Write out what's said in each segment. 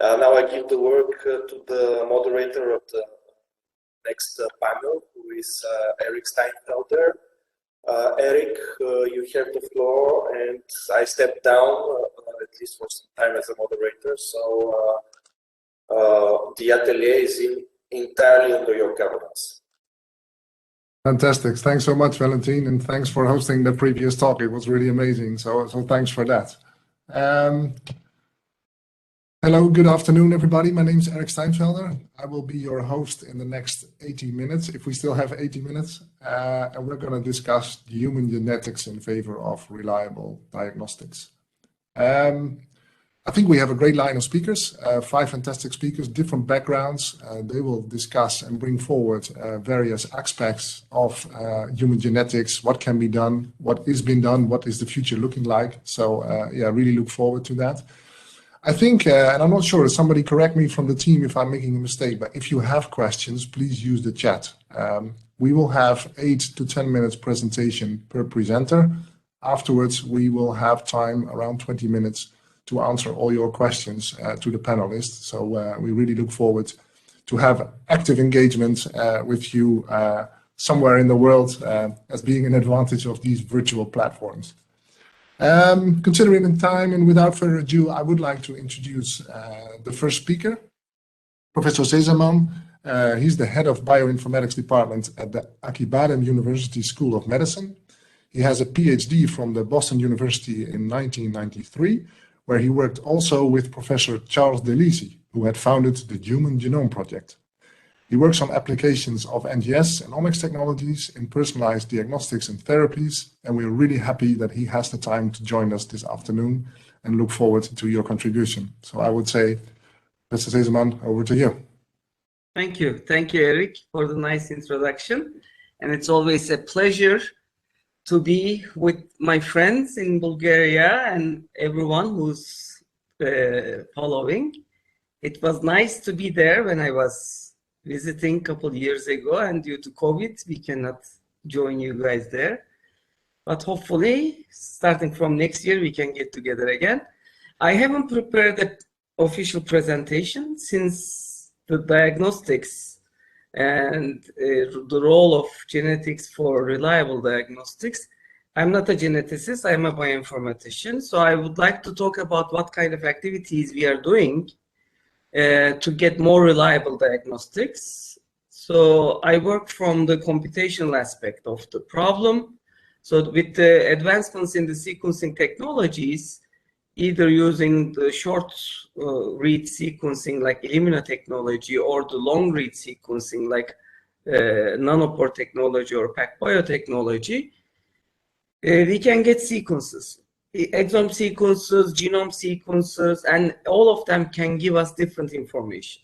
Now I give the work to the moderator of the next panel, who is Erik Steinfelder. Erik, you have the floor, and I step down at least for some time as a moderator. So the atelier is entirely under your governance. Fantastic. Thanks so much, Valentin, and thanks for hosting the previous talk. It was really amazing. So thanks for that. Hello, good afternoon, everybody. My name is Erik Steinfelder. I will be your host in the next 80 minutes, if we still have 80 minutes. And we're going to discuss human genetics in favor of reliable diagnostics. I think we have a great line of speakers, 5 fantastic speakers, different backgrounds. They will discuss and bring forward various aspects of human genetics, what can be done, what is being done, what is the future looking like. So yeah, really look forward to that. I think, and I'm not sure, somebody correct me from the team if I'm making a mistake, but if you have questions, please use the chat. We will have 8 to 10 minutes presentation per presenter. Afterwards, we will have time around 20 minutes to answer all your questions to the panelists. So we really look forward to have active engagement with you somewhere in the world as being an advantage of these virtual platforms. Considering the time and without further ado, I would like to introduce the first speaker, Professor Sezerman. He's the head of bioinformatics department at the Acıbadem University School of Medicine. He has a PhD from the Boston University in 1993, where he worked also with Professor Charles Delisi, who had founded the Human Genome Project. He works on applications of NGS and omics technologies in personalized diagnostics and therapies, and we're really happy that he has the time to join us this afternoon and look forward to your contribution. So I would say, Mr. Sezerman, over to you. Thank you, Erik, for the nice introduction. And it's always a pleasure to be with my friends in Bulgaria and everyone who's following. It was nice to be there when I was visiting a couple of years ago, and due to COVID, we cannot join you guys there. But hopefully, starting from next year, we can get together again. I haven't prepared the official presentation since the diagnostics and the role of genetics for reliable diagnostics. I'm not a geneticist, I'm a bioinformatician. So I would like to talk about what kind of activities we are doing to get more reliable diagnostics. So I work from the computational aspect of the problem. So with the advancements in the sequencing technologies, either using the short read sequencing like Illumina technology or the long read sequencing like nanopore technology or PacBio technology, we can get sequences. Exome sequences, genome sequences, and all of them can give us different information.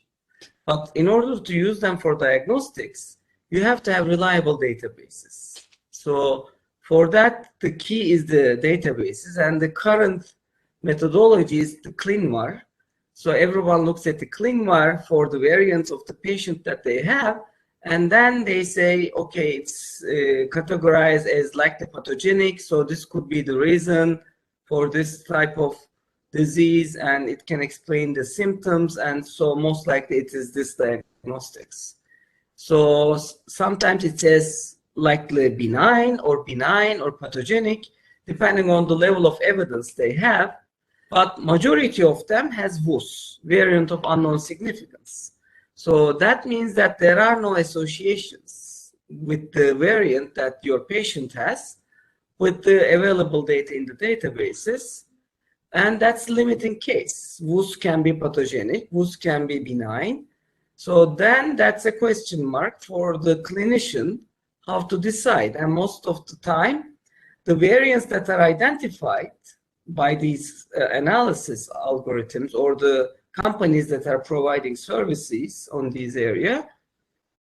But in order to use them for diagnostics, you have to have reliable databases. So for that, the key is the databases, and the current methodology is the ClinVar. So everyone looks at the ClinVar for the variants of the patient that they have, and then they say, okay, it's categorized as likely pathogenic, so this could be the reason for this type of disease, and it can explain the symptoms, and so most likely it is this diagnostics. So sometimes it says likely benign or pathogenic, depending on the level of evidence they have, but majority of them has VUS, variant of unknown significance. So that means that there are no associations with the variant that your patient has with the available data in the databases, and that's limiting case. VUS can be pathogenic, VUS can be benign. So then that's a question mark for the clinician how to decide. And most of the time, the variants that are identified by these analysis algorithms or the companies that are providing services on this area,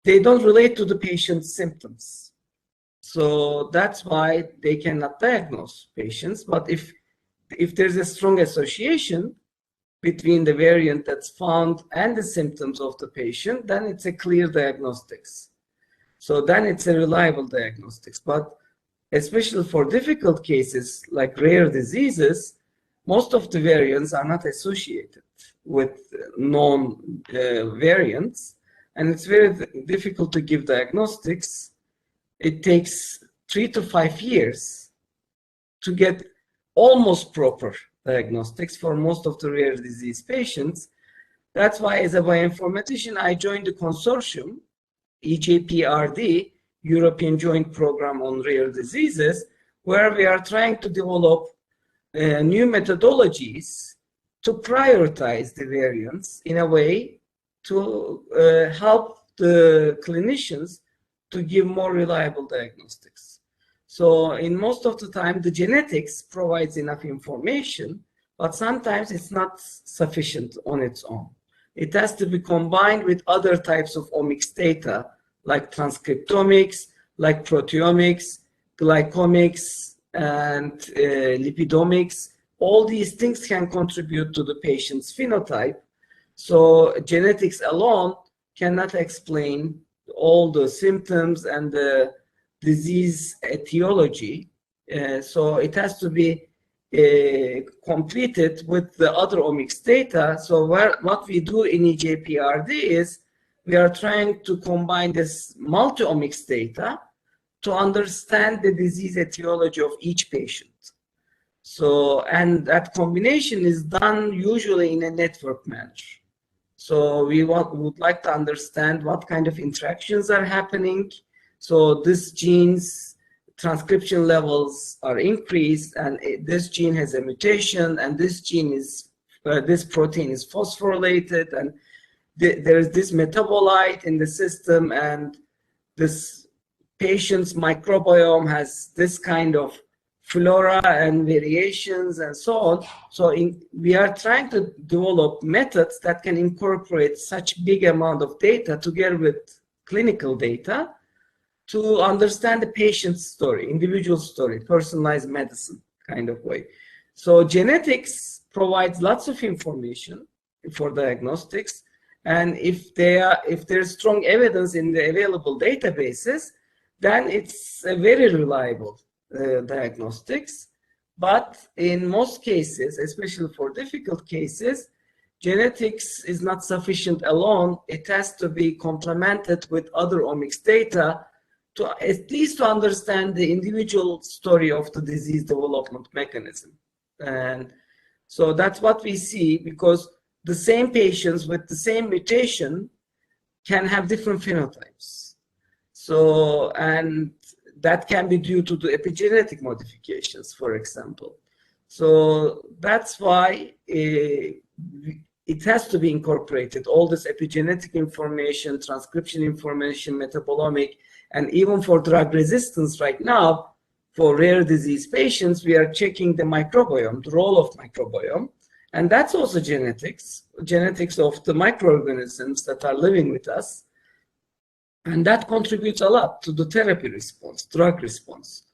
they don't relate to the patient's symptoms. So that's why they cannot diagnose patients. But if there's a strong association between the variant that's found and the symptoms of the patient, then it's a clear diagnostics. So then it's a reliable diagnostics. But especially for difficult cases like rare diseases, most of the variants are not associated with known variants, and it's very difficult to give diagnostics. It takes 3 to 5 years to get almost proper diagnostics for most of the rare disease patients. That's why, as a bioinformatician, I joined the consortium, EJPRD, European Joint Program on Rare Diseases, where we are trying to develop new methodologies to prioritize the variants in a way to help the clinicians to give more reliable diagnostics. So in most of the time, the genetics provides enough information, but sometimes it's not sufficient on its own. It has to be combined with other types of omics data, like transcriptomics, like proteomics, glycomics, and lipidomics. All these things can contribute to the patient's phenotype. So genetics alone cannot explain all the symptoms and the disease etiology. So it has to be completed with the other omics data. So what we do in EJPRD is we are trying to combine this multi-omics data to understand the disease etiology of each patient. So, and that combination is done usually in a network manner. So we would like to understand what kind of interactions are happening. So this gene's transcription levels are increased, and this gene has a mutation, and this gene is, this protein is phosphorylated, and there's this metabolite in the system, and this patient's microbiome has this kind of flora and variations and so on. So we are trying to develop methods that can incorporate such big amount of data together with clinical data to understand the patient's story, individual story, personalized medicine kind of way. So genetics provides lots of information for diagnostics, and if there's strong evidence in the available databases, then it's a very reliable diagnostics. But in most cases, especially for difficult cases, genetics is not sufficient alone. It has to be complemented with other omics data to at least to understand the individual story of the disease development mechanism. And so that's what we see, because the same patients with the same mutation can have different phenotypes. So, and that can be due to the epigenetic modifications, for example. So that's why it has to be incorporated, all this epigenetic information, transcription information, metabolomic, and even for drug resistance right now, for rare disease patients, we are checking the microbiome, the role of microbiome. And that's also genetics of the microorganisms that are living with us. And that contributes a lot to the therapy response, drug response.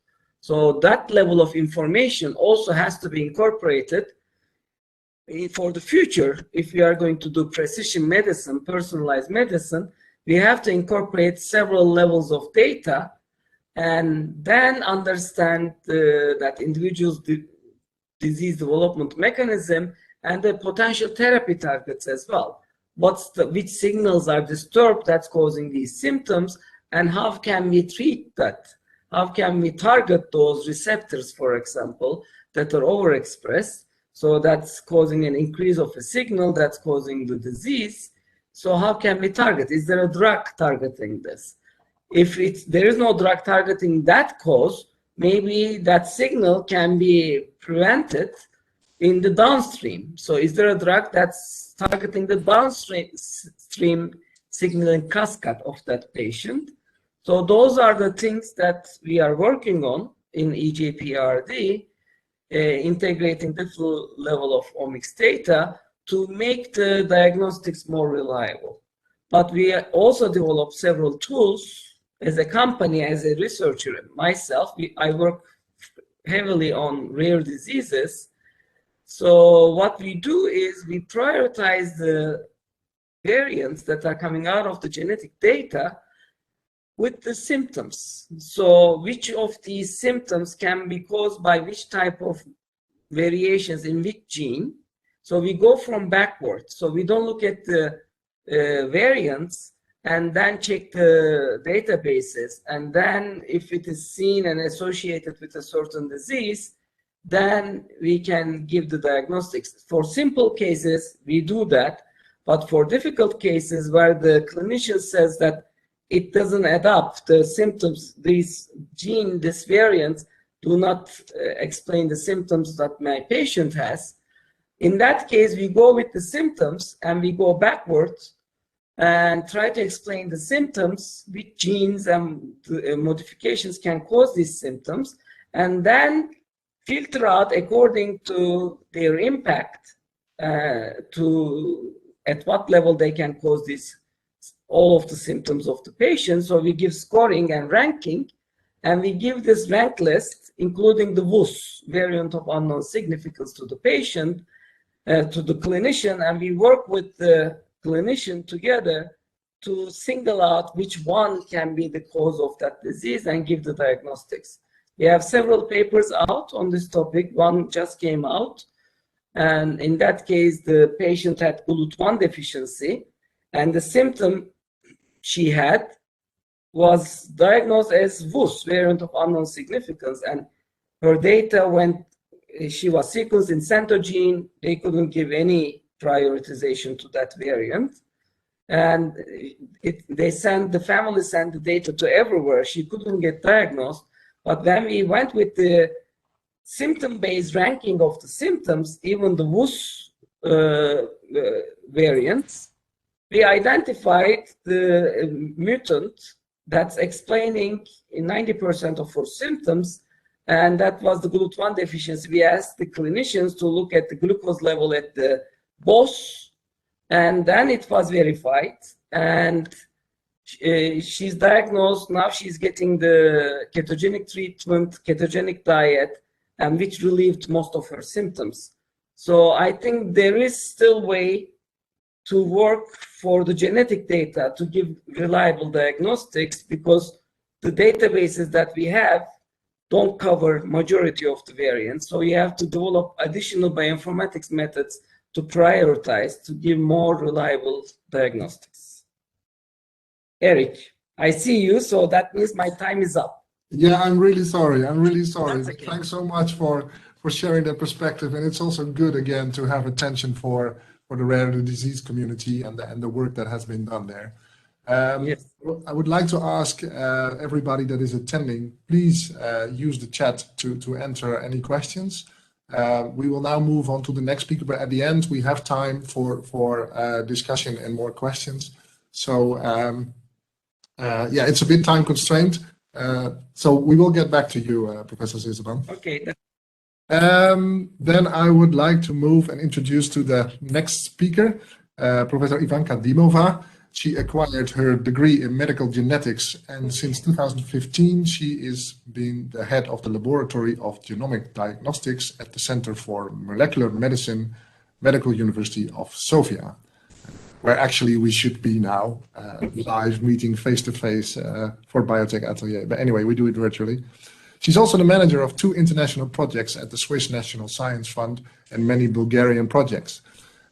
So that level of information also has to be incorporated for the future. If we are going to do precision medicine, personalized medicine, we have to incorporate several levels of data and then understand that individual's disease development mechanism and the potential therapy targets as well. Which signals are disturbed that's causing these symptoms, and how can we treat that? How can we target those receptors, for example, that are overexpressed? So that's causing an increase of a signal that's causing the disease. So how can we target? Is there a drug targeting this? If there is no drug targeting that cause, maybe that signal can be prevented in the downstream. So is there a drug that's targeting the downstream signaling cascade of that patient? So those are the things that we are working on in EJPRD, integrating the full level of omics data to make the diagnostics more reliable. But we also developed several tools as a company, as a researcher, and myself. I work heavily on rare diseases. So what we do is we prioritize the variants that are coming out of the genetic data with the symptoms. So which of these symptoms can be caused by which type of variations in which gene. So we go from backwards. So we don't look at the variants and then check the databases. And then if it is seen and associated with a certain disease, then we can give the diagnostics. For simple cases, we do that. But for difficult cases where the clinician says that it doesn't add up, the symptoms, these variants do not explain the symptoms that my patient has. In that case, we go with the symptoms and we go backwards and try to explain the symptoms, which genes and modifications can cause these symptoms, and then filter out according to their impact at what level they can cause all of the symptoms of the patient. So we give scoring and ranking, and we give this rank list, including the VUS, variant of unknown significance, to the patient, to the clinician, and we work with the clinician together to single out which one can be the cause of that disease and give the diagnostics. We have several papers out on this topic. One just came out, and in that case, the patient had GLUT1 deficiency, and the symptom she had was diagnosed as VUS, variant of unknown significance, and her data went, she was sequenced in Centogene. They couldn't give any prioritization to that variant. And the family sent the data to everywhere. She couldn't get diagnosed. But when we went with the symptom-based ranking of the symptoms, even the VUS variants, we identified the mutant that's explaining 90% of her symptoms, and that was the GLUT1 deficiency. We asked the clinicians to look at the glucose level at the BOS, and then it was verified, and she's diagnosed. Now she's getting the ketogenic treatment, ketogenic diet, and which relieved most of her symptoms. So I think there is still way to work for the genetic data to give reliable diagnostics, because the databases that we have don't cover majority of the variants. So you have to develop additional bioinformatics methods to prioritize to give more reliable diagnostics. Eric, I see you, so that means my time is up. Yeah, I'm really sorry. I'm really sorry. That's okay. Thanks so much for sharing that perspective. And it's also good, again, to have attention for the rare disease community and the work that has been done there. Yes. I would like to ask everybody that is attending, please use the chat to enter any questions. We will now move on to the next speaker, but at the end we have time for discussion and more questions. So yeah, it's a bit time constrained. So we will get back to you, Professor Sezerman. Okay. Then I would like to move and introduce to the next speaker, Professor Ivanka Dimova. She acquired her degree in medical genetics, and since 2015 she is being the head of the laboratory of genomic diagnostics at the Center for Molecular Medicine, Medical University of Sofia, where actually we should be now live meeting face-to-face for Biotech Atelier. But anyway, we do it virtually. She's also the manager of 2 international projects at the Swiss National Science Fund and many Bulgarian projects.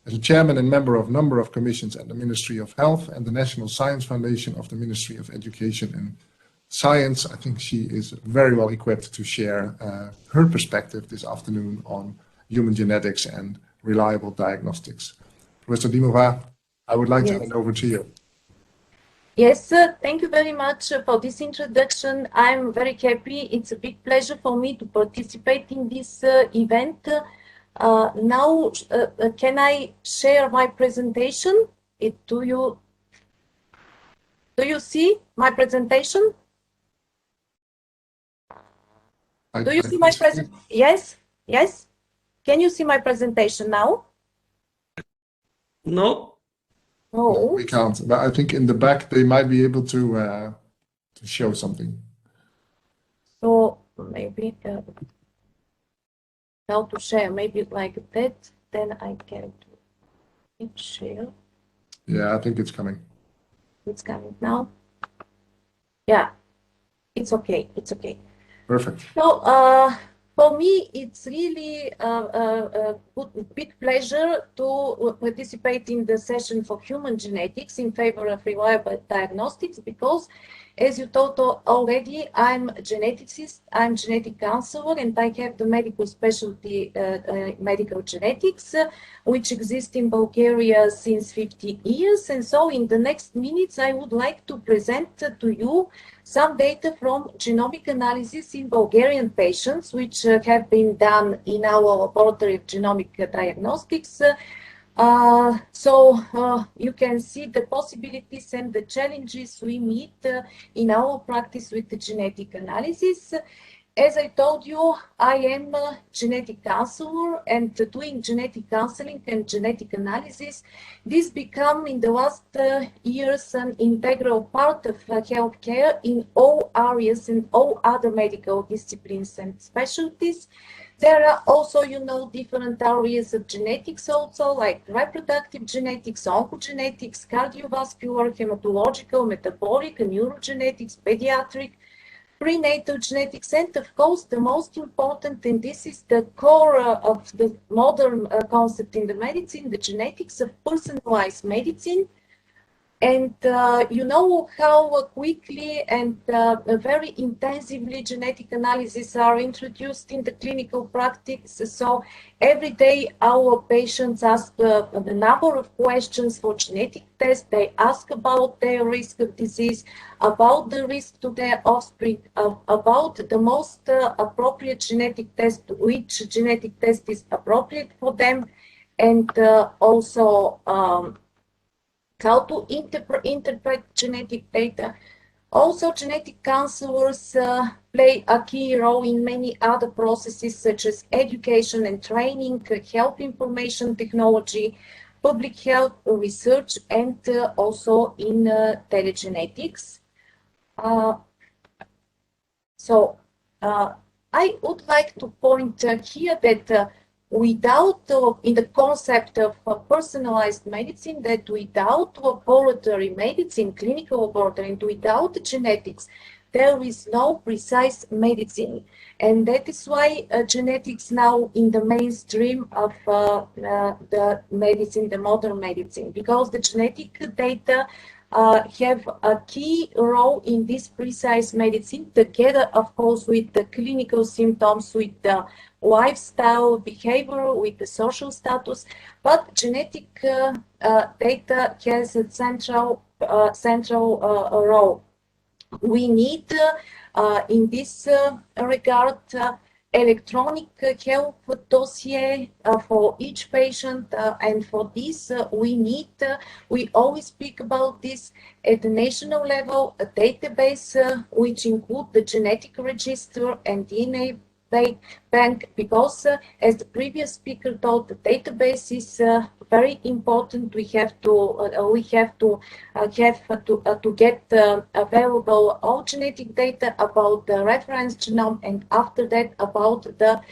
As a chairman and member of a number of commissions at the Ministry of Health and the National Science Foundation of the Ministry of Education and Science, I think she is very well equipped to share her perspective this afternoon on human genetics and reliable diagnostics. Professor Dimova, I would like to hand over to you. Yes, thank you very much for this introduction. I'm very happy. It's a big pleasure for me to participate in this event. Now, can I share my presentation? Do you see my presentation? Do you see my presentation? Yes, yes. Can you see my presentation now? No. No, we can't. But I think in the back they might be able to show something. So maybe how to share? Maybe like that. Then I can share. Yeah, I think it's coming. It's coming now. Yeah, it's okay. It's okay. Perfect. So For me, it's really a big pleasure to participate in the session for human genetics in favor of reliable diagnostics because, as you told already, I'm a geneticist, I'm genetic counselor, and I have the medical specialty, medical genetics, which exists in Bulgaria since 50 years. And so in the next minutes, I would like to present to you some data from genomic analysis in Bulgarian patients, which have been done in our laboratory of genomic diagnostics. You can see the possibilities and the challenges we meet in our practice with the genetic analysis. As I told you, I am a genetic counselor, and doing genetic counseling and genetic analysis, this become in the last years an integral part of healthcare in all areas and all other medical disciplines and specialties. There are also, different areas of genetics also, like reproductive genetics, oncogenetics, cardiovascular, hematological, metabolic, neurogenetics, pediatric, prenatal genetics, and of course the most important, and this is the core of the modern concept in the medicine, the genetics of personalized medicine. And you know how quickly and very intensively genetic analysis are introduced in the clinical practice. So every day our patients ask the number of questions for genetic tests. They ask about their risk of disease, about the risk to their offspring, about the most appropriate genetic test, which genetic test is appropriate for them, and also how to interpret genetic data. Also, genetic counselors play a key role in many other processes such as education and training, health information technology, public health research, and also in telegenetics. I would like to point here that without, in the concept of personalized medicine, that without laboratory medicine, clinical laboratory, and without genetics, there is no precise medicine. And that is why genetics now in the mainstream of the medicine, the modern medicine, because the genetic data have a key role in this precise medicine, together, of course, with the clinical symptoms, with the lifestyle, behavior, with the social status. But genetic data has a central role. We need, in this regard, electronic health dossier for each patient, and for this we always speak about this at the national level, a database which include the genetic register and DNA bank, because as the previous speaker told, the database is very important. We have to get available all genetic data about the reference genome, and after that about the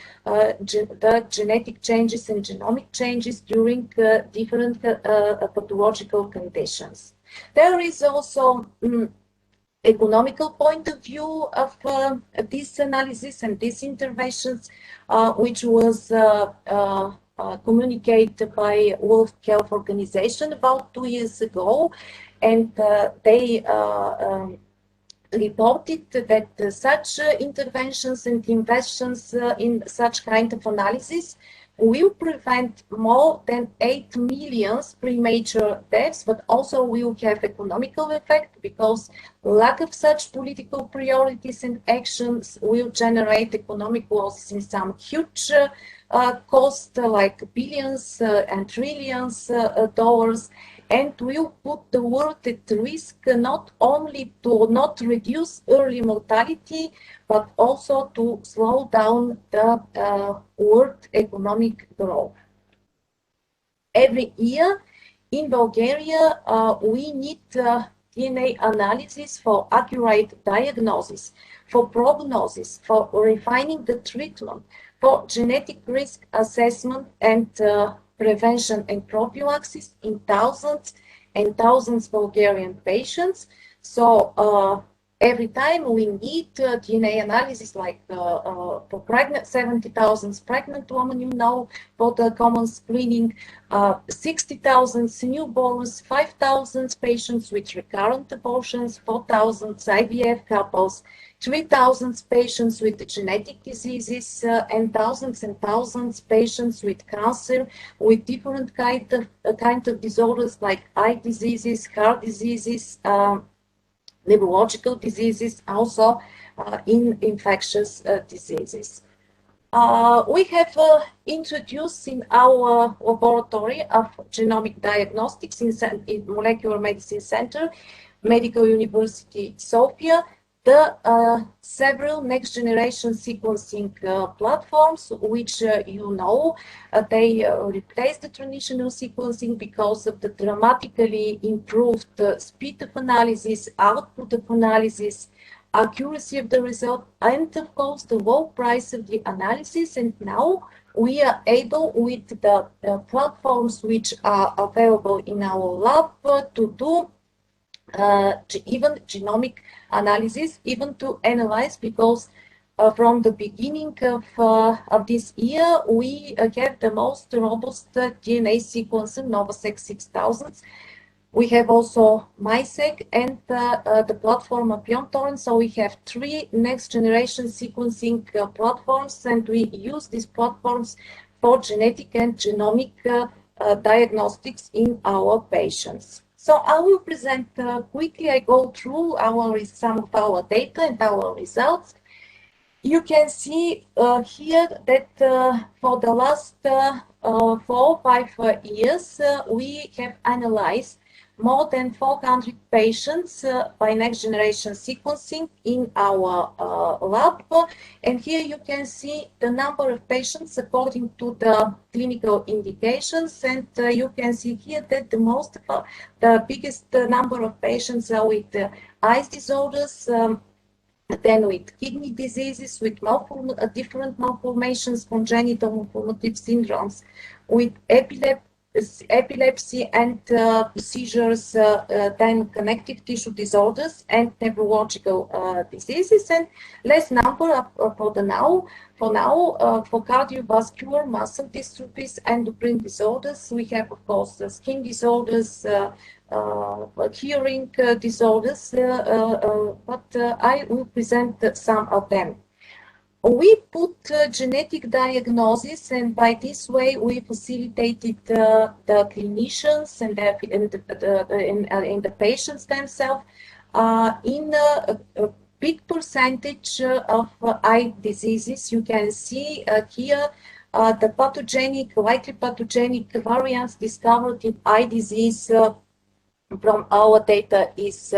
genetic changes and genomic changes during different pathological conditions. There is also economical point of view of this analysis and these interventions, which was communicated by World Health Organization about 2 years ago, and they reported that such interventions and investments in such kind of analysis will prevent more than 8 million premature deaths, but also will have economical effect, because lack of such political priorities and actions will generate economic losses in some huge cost, like billions and trillions dollars, and will put the world at risk not only to not reduce early mortality, but also to slow down the world economic growth. Every year in Bulgaria, we need DNA analysis for accurate diagnosis, for prognosis, for refining the treatment, for genetic risk assessment and prevention and prophylaxis in thousands and thousands of Bulgarian patients. So every time we need DNA analysis, like for pregnant 70,000 pregnant women, for the common screening, 60,000 newborns, 5,000 patients with recurrent abortions, 4,000 IVF couples, 3,000 patients with genetic diseases, and thousands patients with cancer, with different kind of disorders like eye diseases, heart diseases, neurological diseases, also in infectious diseases. We have introduced in our laboratory of genomic diagnostics in Molecular Medicine Center, Medical University Sofia, the several next generation sequencing platforms, which they replace the traditional sequencing because of the dramatically improved speed of analysis, output of analysis, accuracy of the result, and of course the low price of the analysis. And now we are able, with the platforms which are available in our lab, to do even genomic analysis, even to analyze, because from the beginning of this year, we have the most robust DNA sequencer, NovaSeq 6000. We have also MySeq and the platform of Torrent. So we have 3 next generation sequencing platforms, and we use these platforms for genetic and genomic diagnostics in our patients. So I will present quickly. I go through some of our data and our results. You can see here that for the last 4 or 5 years, we have analyzed more than 400 patients by next generation sequencing in our lab. And here you can see the number of patients according to the clinical indications. And you can see here that the biggest number of patients are with eye disorders, then with kidney diseases, with different malformations, congenital malformative syndromes, with epilepsy and seizures, then connective tissue disorders and neurological diseases, and less number for now for cardiovascular, muscle dystrophies, endocrine disorders. We have, of course, skin disorders, hearing disorders, but I will present some of them. We put genetic diagnosis, and by this way we facilitated the clinicians and the patients themselves in a big percentage of eye diseases. You can see here the likely pathogenic variants discovered in eye disease from our data is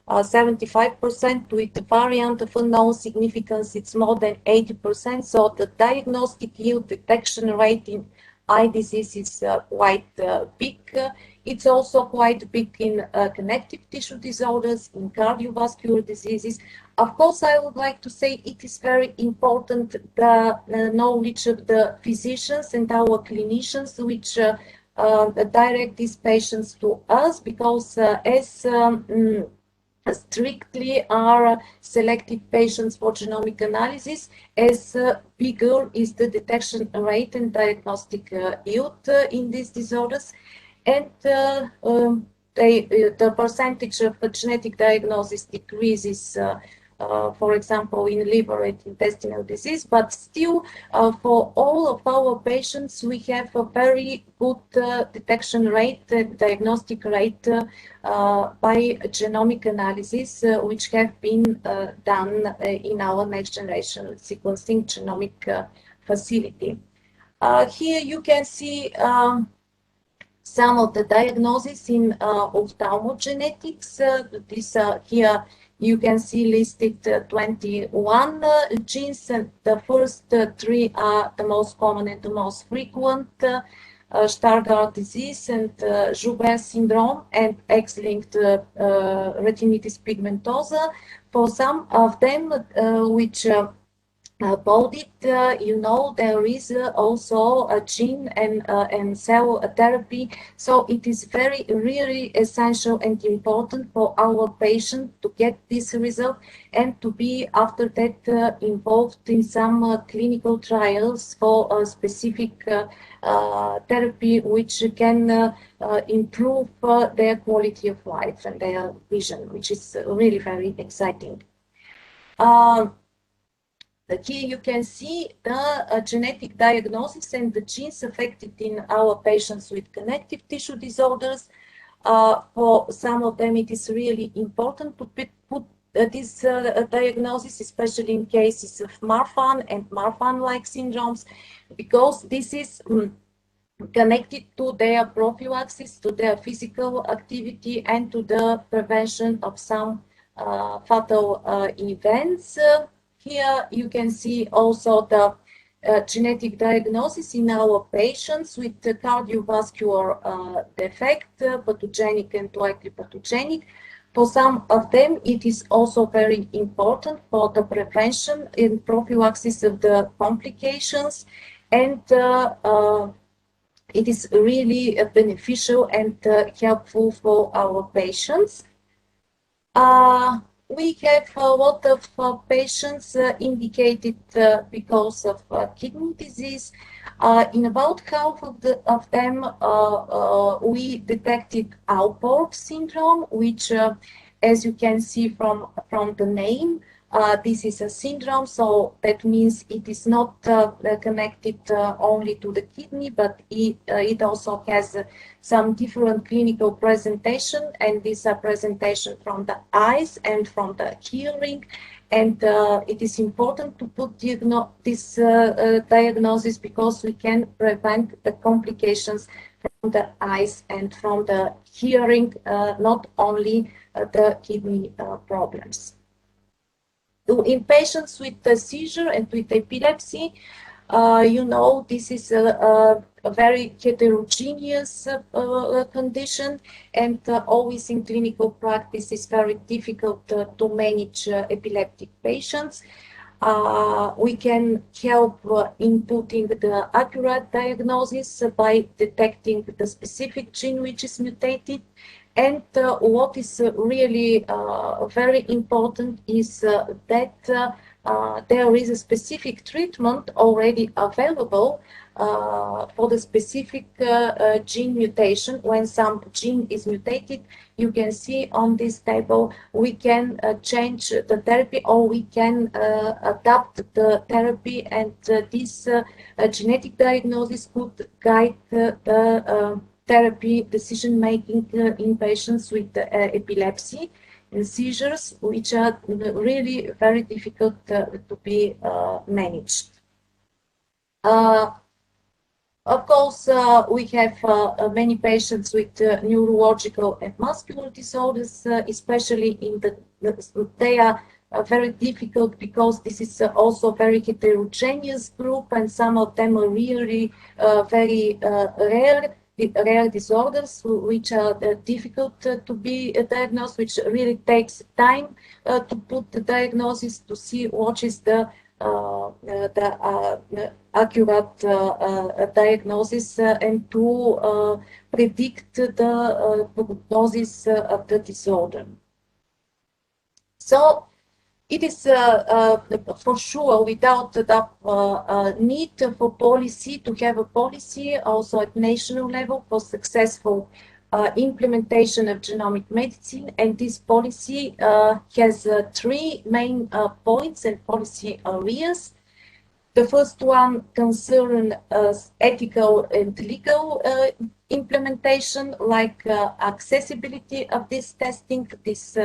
75%. With the variant of unknown significance, it's more than 80%. So the diagnostic yield detection rate in eye disease is quite big. It's also quite big in connective tissue disorders, in cardiovascular diseases. Of course, I would like to say it is very important the knowledge of the physicians and our clinicians, which direct these patients to us, because as strictly are selected patients for genomic analysis, as bigger is the detection rate and diagnostic yield in these disorders, and the percentage of genetic diagnosis decreases, for example, in liver and intestinal disease. But still, for all of our patients, we have a very good detection rate, diagnostic rate by genomic analysis, which have been done in our next generation sequencing genomic facility. Here you can see some of the diagnoses in ophthalmogenetics. Here you can see listed 21 genes, and the first 3 are the most common and the most frequent: Stargardt disease and Joubert syndrome and X-linked retinitis pigmentosa. For some of them, which about it, you know, there is also a gene and cell therapy. So it is very, really essential and important for our patient to get this result and to be after that involved in some clinical trials for a specific therapy which can improve their quality of life and their vision, which is really very exciting. Here you can see the genetic diagnosis and the genes affected in our patients with connective tissue disorders. For some of them, it is really important to put this diagnosis, especially in cases of Marfan and Marfan-like syndromes, because this is connected to their prophylaxis, to their physical activity, and to the prevention of some fatal events. Here you can see also the genetic diagnosis in our patients with the cardiovascular defect, pathogenic and likely pathogenic. For some of them, it is also very important for the prevention and prophylaxis of the complications, and it is really beneficial and helpful for our patients. We have a lot of patients indicated because of kidney disease. In about half of them, we detected Alport syndrome, which, as you can see from the name, this is a syndrome, so that means it is not connected only to the kidney, but it also has some different clinical presentation, and these are presentation from the eyes and from the hearing. And it is important to put this diagnosis because we can prevent the complications from the eyes and from the hearing, not only the kidney problems. In patients with the seizure and with epilepsy, you know, this is a very heterogeneous condition, and always in clinical practice it's very difficult to manage epileptic patients. We can help in putting the accurate diagnosis by detecting the specific gene which is mutated. And what is really very important is that there is a specific treatment already available for the specific gene mutation. When some gene is mutated, you can see on this table, we can change the therapy or we can adapt the therapy, and this genetic diagnosis could guide the therapy decision-making in patients with epilepsy and seizures, which are really very difficult to be managed. Of course, we have many patients with neurological and muscular disorders, especially in they are very difficult because this is also a very heterogeneous group, and some of them are really very rare disorders which are difficult to be diagnosed, which really takes time to put the diagnosis, to see what is the accurate diagnosis and to predict the prognosis of the disorder. So it is for sure without the need for policy, to have a policy also at national level for successful implementation of genomic medicine. And this policy has three main points and policy areas. The first one concerns ethical and legal implementation, like accessibility of this testing. This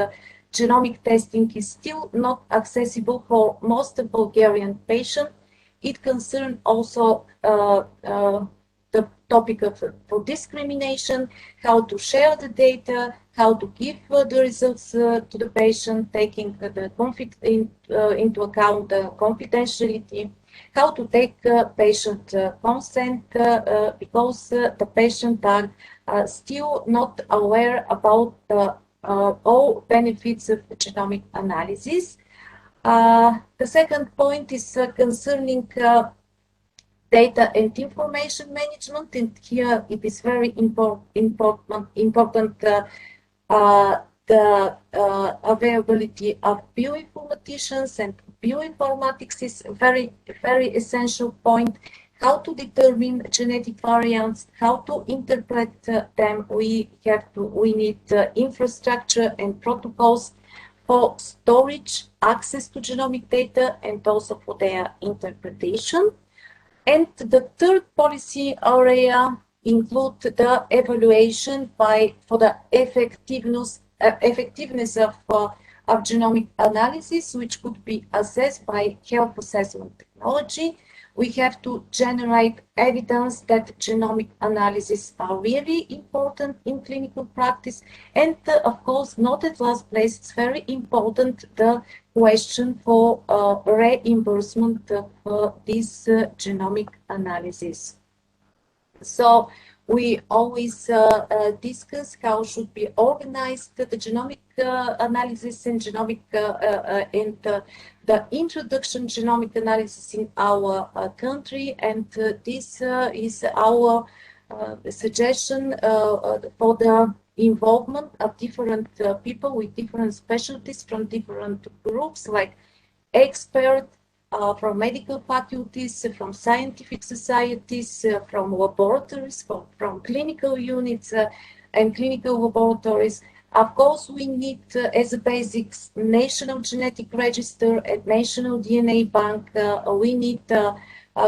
genomic testing is still not accessible for most Bulgarian patients. It concerns also the topic of for discrimination, how to share the data, how to give the results to the patient, taking the into account the confidentiality, how to take patient consent, because the patients are still not aware about all benefits of genomic analysis. The second point is concerning data and information management, and here it is very important the availability of bioinformaticians, and bioinformatics is a very essential point. How to determine genetic variants, how to interpret them. We need infrastructure and protocols for storage, access to genomic data, and also for their interpretation. And the third policy area include the evaluation for the effectiveness of genomic analysis, which could be assessed by health assessment technology. We have to generate evidence that genomic analysis are really important in clinical practice. And of course, not at last place, it's very important the question for reimbursement of this genomic analysis. So we always discuss how should be organized the genomic analysis and genomic and the introduction genomic analysis in our country, and this is our suggestion for the involvement of different people with different specialties from different groups, like experts from medical faculties, from scientific societies, from laboratories, from clinical units and clinical laboratories. Of course, we need, as a basics, national genetic register and national DNA bank. We need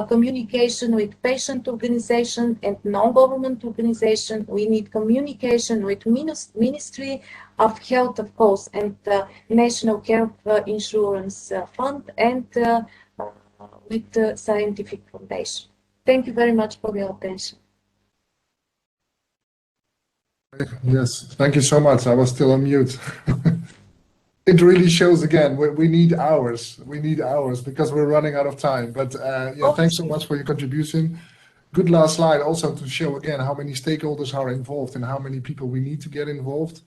communication with patient organization and non-government organization. We need communication with Ministry of Health, of course, and National Health Insurance Fund, and with the Scientific Foundation. Thank you very much for your attention. Yes, thank you so much. I was still on mute. It really shows again, we need hours. We need hours because we're running out of time. But yeah, thanks so much for your contribution. Good last slide also to show again how many stakeholders are involved and how many people we need to get involved.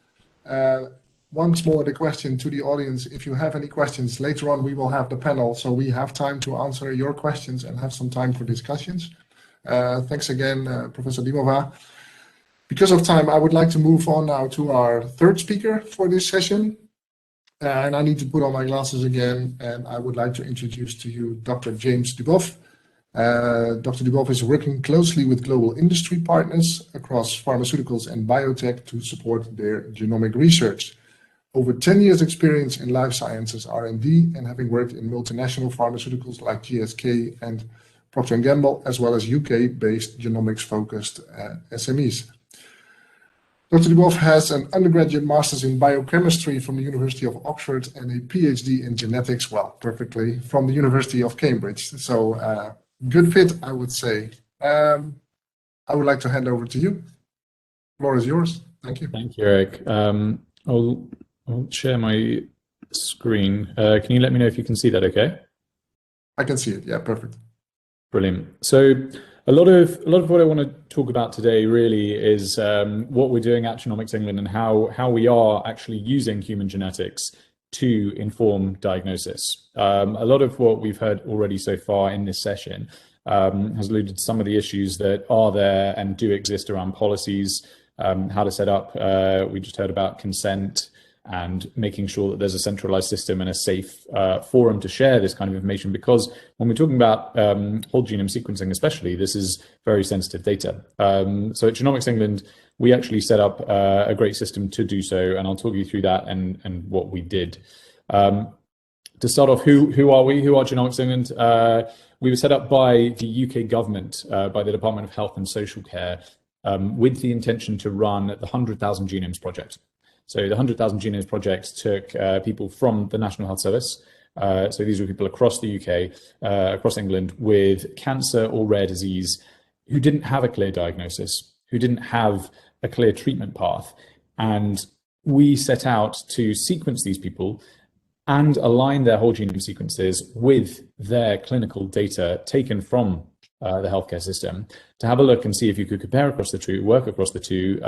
Once more, the question to the audience, if you have any questions, later on we will have the panel, so we have time to answer your questions and have some time for discussions. Thanks again, Professor Dimova. Because of time, I would like to move on now to our third speaker for this session. And I need to put on my glasses again, and I would like to introduce to you Dr. James Duboff. Dr. Duboff is working closely with global industry partners across pharmaceuticals and biotech to support their genomic research. Over 10 years experience in life sciences R&D, and having worked in multinational pharmaceuticals like GSK and Procter & Gamble, as well as UK-based genomics-focused SMEs. Dr. Duboff has an undergraduate master's in biochemistry from the University of Oxford and a PhD in genetics, well, perfectly, from the University of Cambridge. So good fit, I would say. I would like to hand over to you. The floor is yours. Thank you. Thank you, Erik. I'll share my screen. Can you let me know if you can see that okay? I can see it. Yeah, perfect. Brilliant. So a lot of what I want to talk about today really is what we're doing at Genomics England and how we are actually using human genetics to inform diagnosis. A lot of what we've heard already so far in this session has alluded to some of the issues that are there and do exist around policies, how to set up. We just heard about consent and making sure that there's a centralized system and a safe forum to share this kind of information, because when we're talking about whole genome sequencing especially, this is very sensitive data. So at Genomics England, we actually set up a great system to do so, and I'll talk you through that and what we did. To start off, who are we? Who are Genomics England? We were set up by the UK government, by the Department of Health and Social Care, with the intention to run the 100,000 Genomes Project. So the 100,000 Genomes Project took people from the National Health Service. So these were people across the UK, across England, with cancer or rare disease who didn't have a clear diagnosis, who didn't have a clear treatment path. And we set out to sequence these people and align their whole genome sequences with their clinical data taken from the healthcare system, to have a look and see if you could compare across the two, work across the two,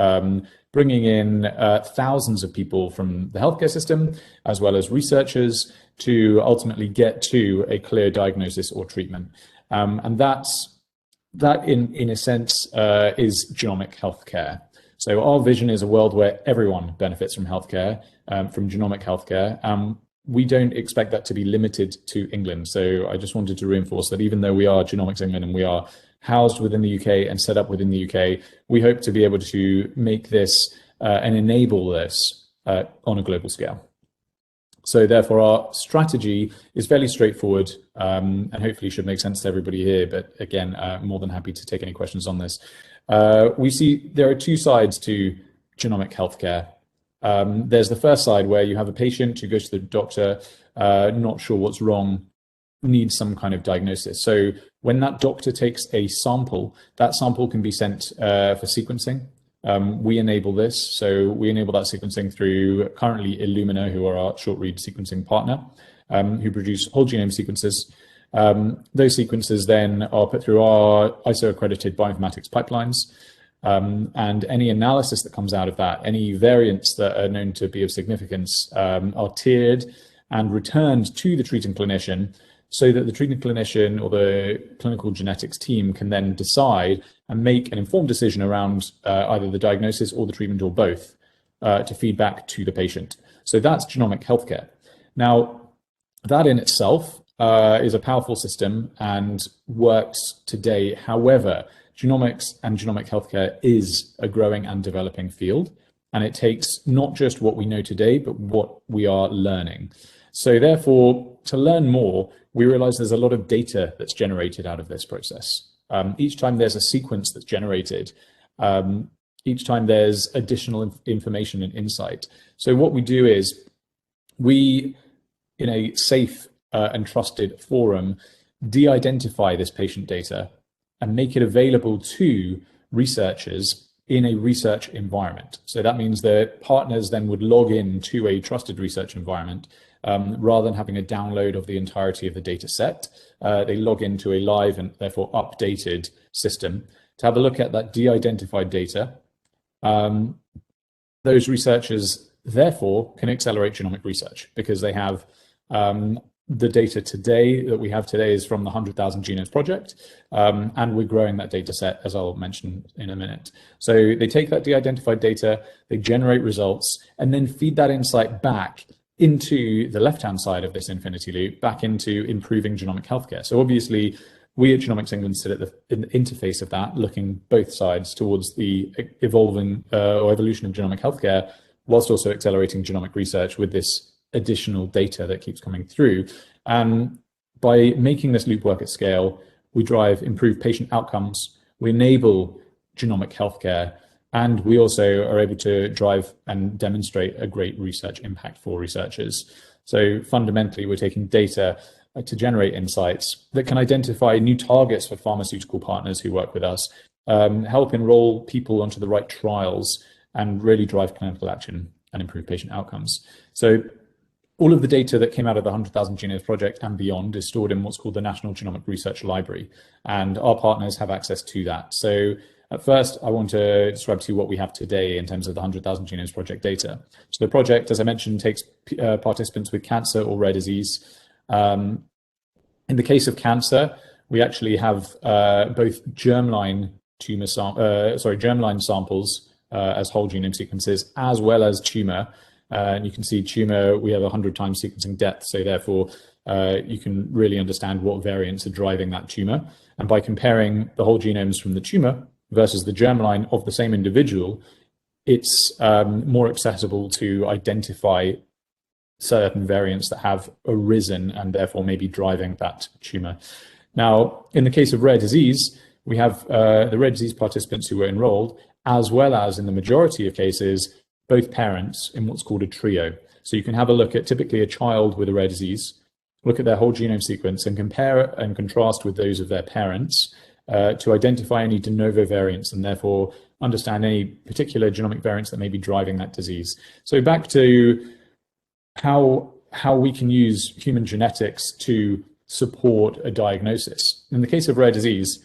bringing in thousands of people from the healthcare system, as well as researchers, to ultimately get to a clear diagnosis or treatment. And that in a sense is genomic healthcare. So our vision is a world where everyone benefits from healthcare, from genomic healthcare. We don't expect that to be limited to England. So I just wanted to reinforce that even though we are Genomics England and we are housed within the UK and set up within the UK, we hope to be able to make this and enable this on a global scale. So therefore, our strategy is fairly straightforward and hopefully should make sense to everybody here. But again, more than happy to take any questions on this. We see there are two sides to genomic healthcare. There's the first side where you have a patient who goes to the doctor, not sure what's wrong, needs some kind of diagnosis. So when that doctor takes a sample, that sample can be sent for sequencing. We enable this. So we enable that sequencing through currently Illumina, who are our short read sequencing partner, who produce whole genome sequences. Those sequences then are put through our ISO accredited bioinformatics pipelines. And any analysis that comes out of that, any variants that are known to be of significance, are tiered and returned to the treating clinician, so that the treating clinician or the clinical genetics team can then decide and make an informed decision around either the diagnosis or the treatment or both to feed back to the patient. So that's genomic healthcare. Now, that in itself is a powerful system and works today. However, genomics and genomic healthcare is a growing and developing field, and it takes not just what we know today, but what we are learning. So therefore, to learn more, we realize there's a lot of data that's generated out of this process. Each time there's a sequence that's generated, each time there's additional information and insight. So what we do is we, in a safe and trusted forum, de-identify this patient data and make it available to researchers in a research environment. So that means that partners then would log in to a trusted research environment rather than having a download of the entirety of the data set. They log into a live and therefore updated system to have a look at that de-identified data. Those researchers therefore can accelerate genomic research because they have the data today that we have today is from the 100,000 Genomes Project, and we're growing that data set, as I'll mention in a minute. So they take that de-identified data, they generate results, and then feed that insight back into the left-hand side of this infinity loop, back into improving genomic healthcare. So obviously, we at Genomics England sit at the interface of that, looking both sides towards the evolving or evolution of genomic healthcare, whilst also accelerating genomic research with this additional data that keeps coming through. And by making this loop work at scale, we drive improved patient outcomes, we enable genomic healthcare, and we also are able to drive and demonstrate a great research impact for researchers. So fundamentally, we're taking data to generate insights that can identify new targets for pharmaceutical partners who work with us, help enroll people onto the right trials, and really drive clinical action and improve patient outcomes. So all of the data that came out of the 100,000 Genomes Project and beyond is stored in what's called the National Genomic Research Library, and our partners have access to that. So at first, I want to describe to you what we have today in terms of the 100,000 Genomes Project data. So the project, as I mentioned, takes participants with cancer or rare disease. In the case of cancer, we actually have both germline germline samples as whole genome sequences, as well as tumor. And you can see tumor, we have 100 times sequencing depth. So therefore, you can really understand what variants are driving that tumor. And by comparing the whole genomes from the tumor versus the germline of the same individual, it's more accessible to identify certain variants that have arisen and therefore may be driving that tumor. Now, in the case of rare disease, we have the rare disease participants who were enrolled, as well as in the majority of cases, both parents in what's called a trio. So you can have a look at typically a child with a rare disease, look at their whole genome sequence and compare and contrast with those of their parents to identify any de novo variants and therefore understand any particular genomic variants that may be driving that disease. So back to how we can use human genetics to support a diagnosis. In the case of rare disease,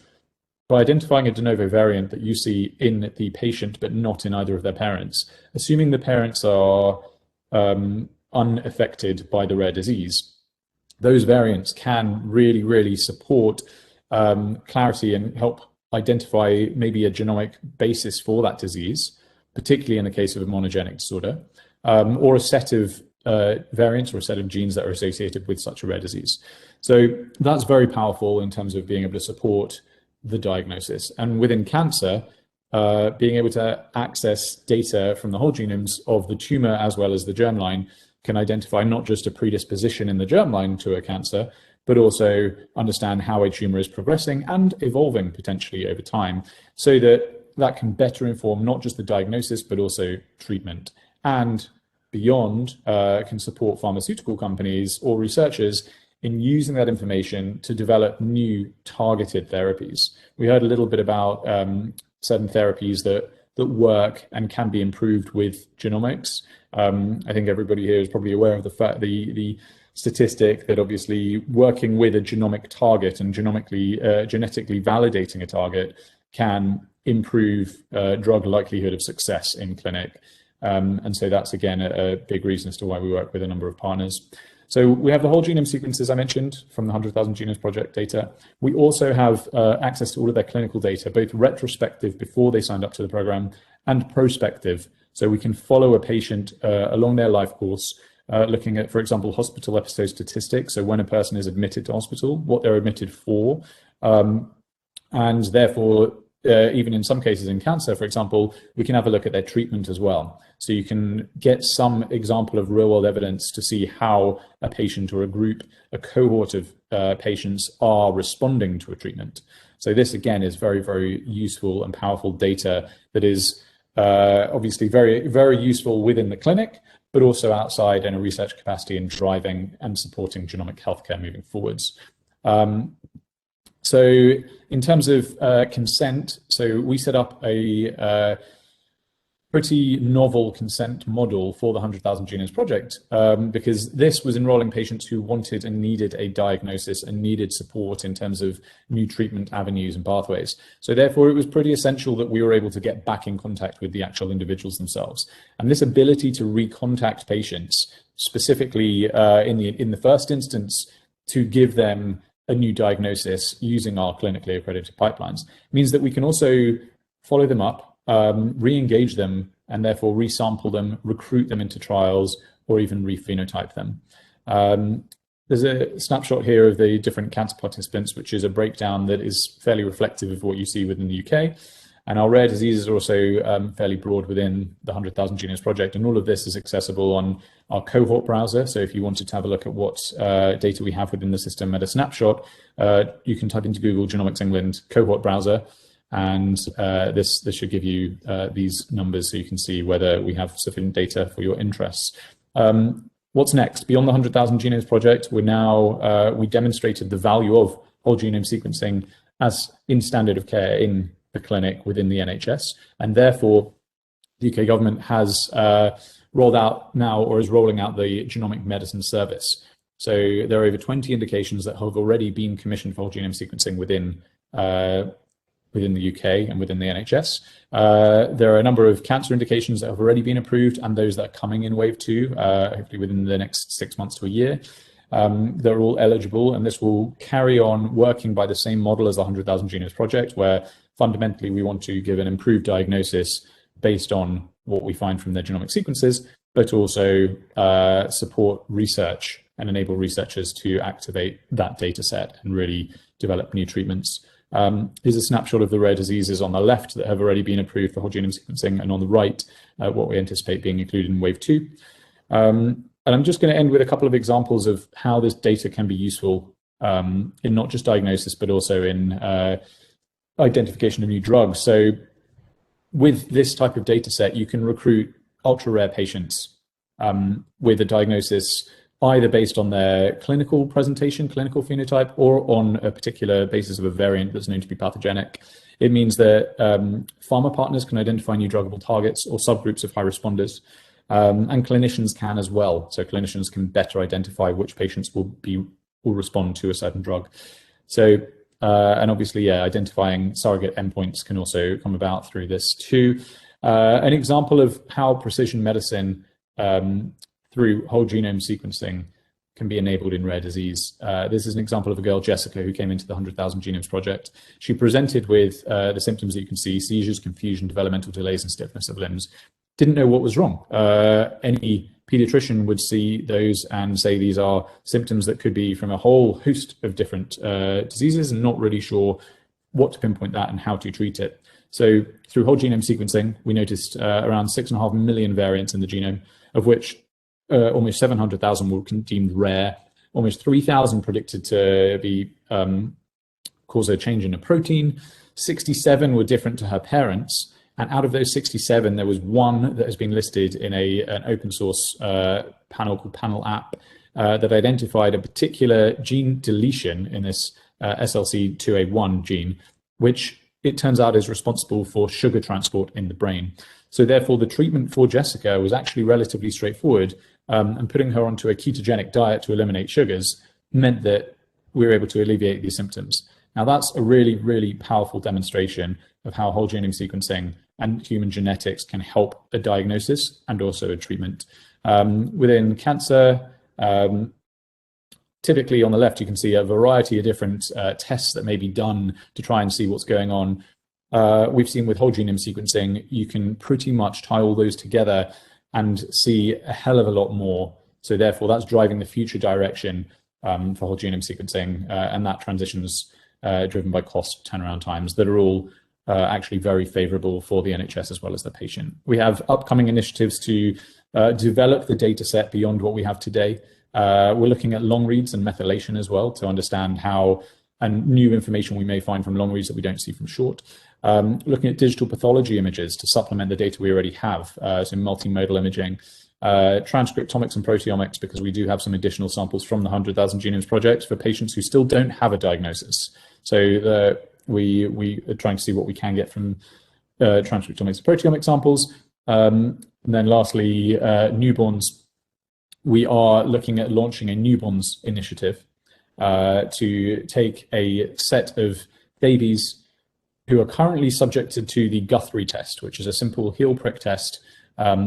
by identifying a de novo variant that you see in the patient but not in either of their parents, assuming the parents are unaffected by the rare disease, those variants can really support clarity and help identify maybe a genomic basis for that disease, particularly in the case of a monogenic disorder, or a set of variants or a set of genes that are associated with such a rare disease. So that's very powerful in terms of being able to support the diagnosis. And within cancer, being able to access data from the whole genomes of the tumor as well as the germline can identify not just a predisposition in the germline to a cancer, but also understand how a tumor is progressing and evolving potentially over time, so that that can better inform not just the diagnosis, but also treatment. And beyond, can support pharmaceutical companies or researchers in using that information to develop new targeted therapies. We heard a little bit about certain therapies that work and can be improved with genomics. I think everybody here is probably aware of the fact, the statistic that obviously working with a genomic target and genetically validating a target can improve drug likelihood of success in clinic. And so that's, again, a big reason as to why we work with a number of partners. So we have the whole genome sequences I mentioned from the 100,000 Genomes Project data. We also have access to all of their clinical data, both retrospective before they signed up to the program and prospective. So we can follow a patient along their life course, looking at, for example, hospital episode statistics. So when a person is admitted to hospital, what they're admitted for, and therefore, even in some cases in cancer, for example, we can have a look at their treatment as well. So you can get some example of real world evidence to see how a patient or a group, a cohort of patients are responding to a treatment. So this, again, is very useful and powerful data that is obviously very useful within the clinic, but also outside in a research capacity in driving and supporting genomic healthcare moving forwards. So in terms of consent, so we set up a pretty novel consent model for the 100,000 Genomes Project, because this was enrolling patients who wanted and needed a diagnosis and needed support in terms of new treatment avenues and pathways. So therefore, it was pretty essential that we were able to get back in contact with the actual individuals themselves. And this ability to recontact patients, specifically in the first instance, to give them a new diagnosis using our clinically accredited pipelines, means that we can also follow them up, re-engage them, and therefore resample them, recruit them into trials, or even re-phenotype them. There's a snapshot here of the different cancer participants, which is a breakdown that is fairly reflective of what you see within the UK. And our rare diseases are also fairly broad within the 100,000 Genomes Project. And all of this is accessible on our Cohort Browser. So if you wanted to have a look at what data we have within the system at a snapshot, you can type into Google Genomics England Cohort Browser. And this should give you these numbers so you can see whether we have sufficient data for your interests. What's next? Beyond the 100,000 Genomes Project, we demonstrated the value of whole genome sequencing as in standard of care in the clinic within the NHS. And therefore, the UK government has rolled out now, or is rolling out, the Genomic Medicine Service. So there are over 20 indications that have already been commissioned for whole genome sequencing within the UK and within the NHS. There are a number of cancer indications that have already been approved, and those that are coming in wave 2, hopefully within the next 6 months to a year. They're all eligible, and this will carry on working by the same model as the 100,000 Genomes Project, where fundamentally we want to give an improved diagnosis based on what we find from their genomic sequences, but also support research and enable researchers to activate that data set and really develop new treatments. Here's a snapshot of the rare diseases on the left that have already been approved for whole genome sequencing, and on the right, what we anticipate being included in wave 2. And I'm just going to end with a couple of examples of how this data can be useful in not just diagnosis, but also in identification of new drugs. So with this type of data set, you can recruit ultra rare patients with a diagnosis either based on their clinical presentation, clinical phenotype, or on a particular basis of a variant that's known to be pathogenic. It means that pharma partners can identify new druggable targets or subgroups of high responders, and clinicians can as well. So clinicians can better identify which patients will respond to a certain drug. So And obviously, yeah, identifying surrogate endpoints can also come about through this too. An example of how precision medicine through whole genome sequencing can be enabled in rare disease. This is an example of a girl, Jessica, who came into the 100,000 Genomes Project. She presented with the symptoms that you can see: seizures, confusion, developmental delays, and stiffness of limbs. Didn't know what was wrong. Any pediatrician would see those and say these are symptoms that could be from a whole host of different diseases, and not really sure what to pinpoint that and how to treat it. So through whole genome sequencing, we noticed around 6.5 million variants in the genome, of which almost 700,000 were deemed rare, almost 3,000 predicted to be cause a change in a protein, 67 were different to her parents, and out of those 67, there was one that has been listed in an open source panel called Panel App that identified a particular gene deletion in this SLC2A1 gene, which it turns out is responsible for sugar transport in the brain. So therefore, the treatment for Jessica was actually relatively straightforward, and putting her onto a ketogenic diet to eliminate sugars meant that we were able to alleviate these symptoms. Now, that's a really, really powerful demonstration of how whole genome sequencing and human genetics can help a diagnosis and also a treatment. Within cancer, typically on the left, you can see a variety of different tests that may be done to try and see what's going on. We've seen with whole genome sequencing, you can pretty much tie all those together and see a hell of a lot more. So therefore, that's driving the future direction for whole genome sequencing, and that transition is driven by cost turnaround times that are all actually very favorable for the NHS as well as the patient. We have upcoming initiatives to develop the data set beyond what we have today. We're looking at long reads and methylation as well to understand how and new information we may find from long reads that we don't see from short. Looking at digital pathology images to supplement the data we already have, so multimodal imaging, transcriptomics and proteomics, because we do have some additional samples from the 100,000 Genomes Project for patients who still don't have a diagnosis. So we are trying to see what we can get from transcriptomics and proteomic samples. And then lastly, newborns. We are looking at launching a newborns initiative to take a set of babies who are currently subjected to the Guthrie test, which is a simple heel prick test,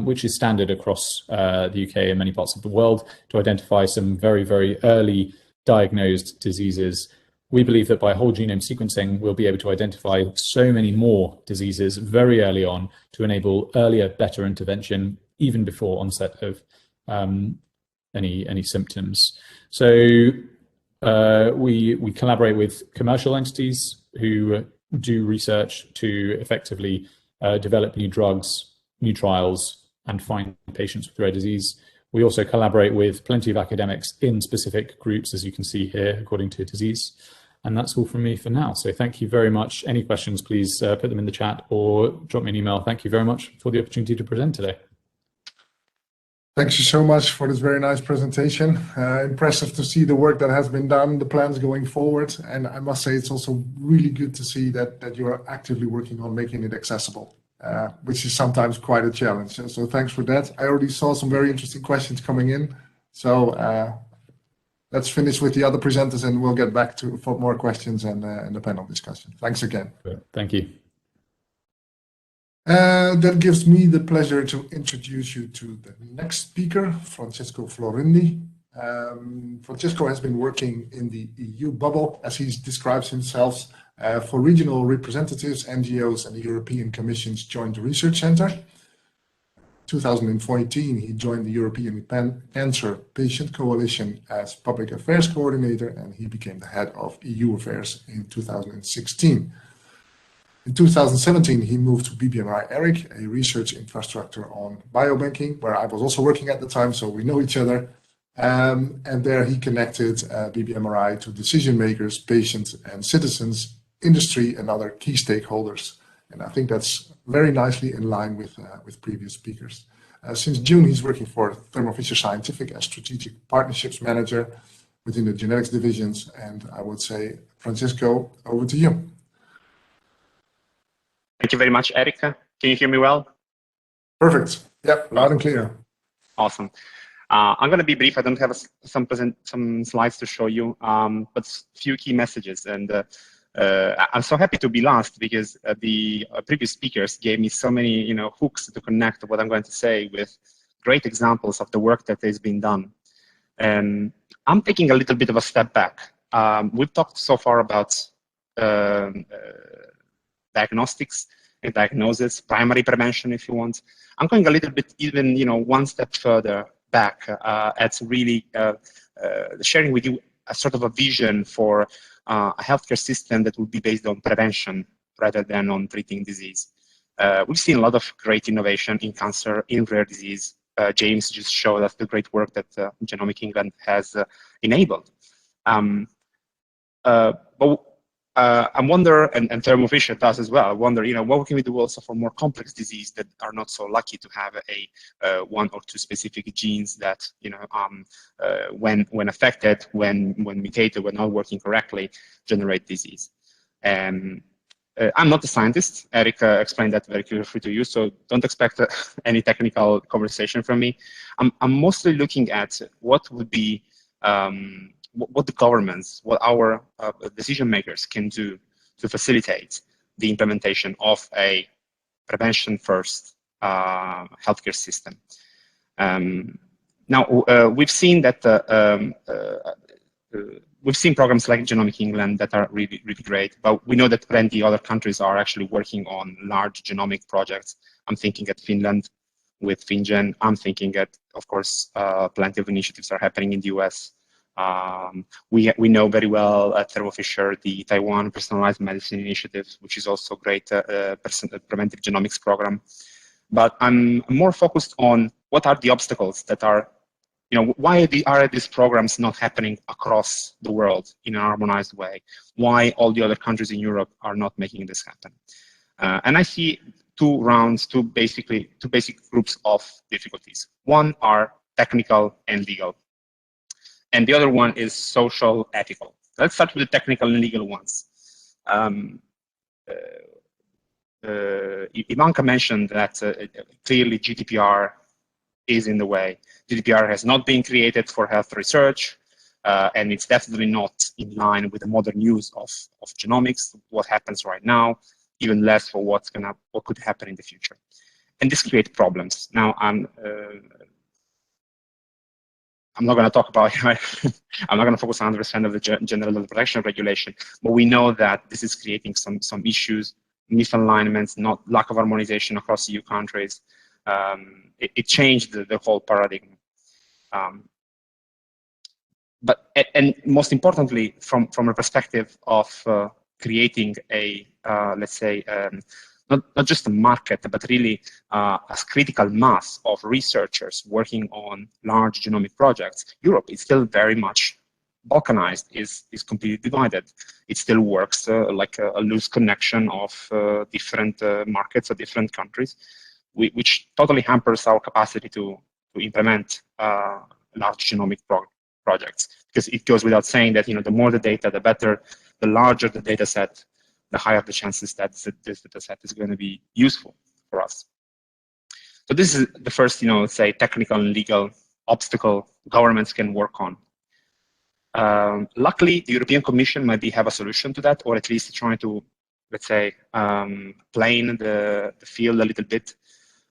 which is standard across the UK and many parts of the world to identify some very, very early diagnosed diseases. We believe that by whole genome sequencing, we'll be able to identify so many more diseases very early on to enable earlier, better intervention, even before onset of any symptoms. So we collaborate with commercial entities who do research to effectively develop new drugs, new trials, and find patients with rare disease. We also collaborate with plenty of academics in specific groups, as you can see here, according to disease. And that's all from me for now. So thank you very much. Any questions, please put them in the chat or drop me an email. Thank you very much for the opportunity to present today. Thank you so much for this very nice presentation. Impressive to see the work that has been done, the plans going forward. And I must say, it's also really good to see that you are actively working on making it accessible, which is sometimes quite a challenge. So thanks for that. I already saw some very interesting questions coming in. So let's finish with the other presenters and we'll get back for more questions and the panel discussion. Thanks again. Thank you. That gives me the pleasure to introduce you to the next speaker, Francesco Florindi. Francesco has been working in the EU bubble, as he describes himself, for regional representatives, NGOs, and the European Commission's Joint Research Centre. In 2014, he joined the European Cancer Patient Coalition as Public Affairs Coordinator, and he became the head of EU Affairs in 2016. In 2017, he moved to BBMRI Erik, a research infrastructure on biobanking, where I was also working at the time, so we know each other. And there he connected BBMRI to decision makers, patients and citizens, industry and other key stakeholders. And I think that's very nicely in line with previous speakers. Since June, he's working for Thermo Fisher Scientific as Strategic Partnerships Manager within the genetics divisions. And I would say, Francesco, over to you. Thank you very much, Erika. Can you hear me well? Perfect. Yep, loud and clear. Awesome. I'm going to be brief. I don't have some slides to show you, but few key messages. And I'm so happy to be last because the previous speakers gave me so many, hooks to connect what I'm going to say with great examples of the work that has been done. I'm taking a little bit of a step back. We've talked so far about diagnostics and diagnosis, primary prevention, if you want. I'm going a little bit even, one step further back at really sharing with you a sort of a vision for a healthcare system that will be based on prevention rather than on treating disease. We've seen a lot of great innovation in cancer, in rare disease. James just showed us the great work that Genomics England has enabled. But I wonder, and Thermo Fisher does as well, I wonder, what can we do also for more complex disease that are not so lucky to have a one or two specific genes that, when affected, when mutated, when not working correctly, generate disease. I'm not a scientist. Erik explained that very clearly to you, so don't expect any technical conversation from me. I'm mostly looking at what would be what the governments, what our decision makers can do to facilitate the implementation of a prevention-first healthcare system. Now, we've seen that we've seen programs like Genomics England that are really, really great, but we know that plenty other countries are actually working on large genomic projects. I'm thinking at Finland with FinGen. I'm thinking at, of course, plenty of initiatives are happening in the US. We know very well at Thermo Fisher the Taiwan Personalized Medicine Initiative, which is also a great preventive genomics program. But I'm more focused on what are the obstacles that are, why are these programs not happening across the world in an harmonized way? Why all the other countries in Europe are not making this happen? And I see two basic groups of difficulties. One are technical and legal. And the other one is social, ethical. Let's start with the technical and legal ones. Ivanka mentioned that clearly GDPR is in the way. GDPR has not been created for health research, and it's definitely not in line with the modern use of genomics, what happens right now, even less for what could happen in the future. And this creates problems. Now, I'm not going to talk about, I'm not going to focus on 100% of the general data protection regulation, but we know that this is creating some issues, misalignments, lack of harmonization across EU countries. It changed the whole paradigm. And most importantly, from a perspective of creating a, let's say, not just a market, but really a critical mass of researchers working on large genomic projects, Europe is still very much balkanized, is completely divided. It still works like a loose connection of different markets or different countries, which totally hampers our capacity to implement large genomic projects. Because it goes without saying that the more the data, the better, the larger the data set, the higher the chances that this data set is going to be useful for us. So this is the first, let's say, technical and legal obstacle governments can work on. Luckily, the European Commission might have a solution to that, or at least trying to, let's say, plane the field a little bit.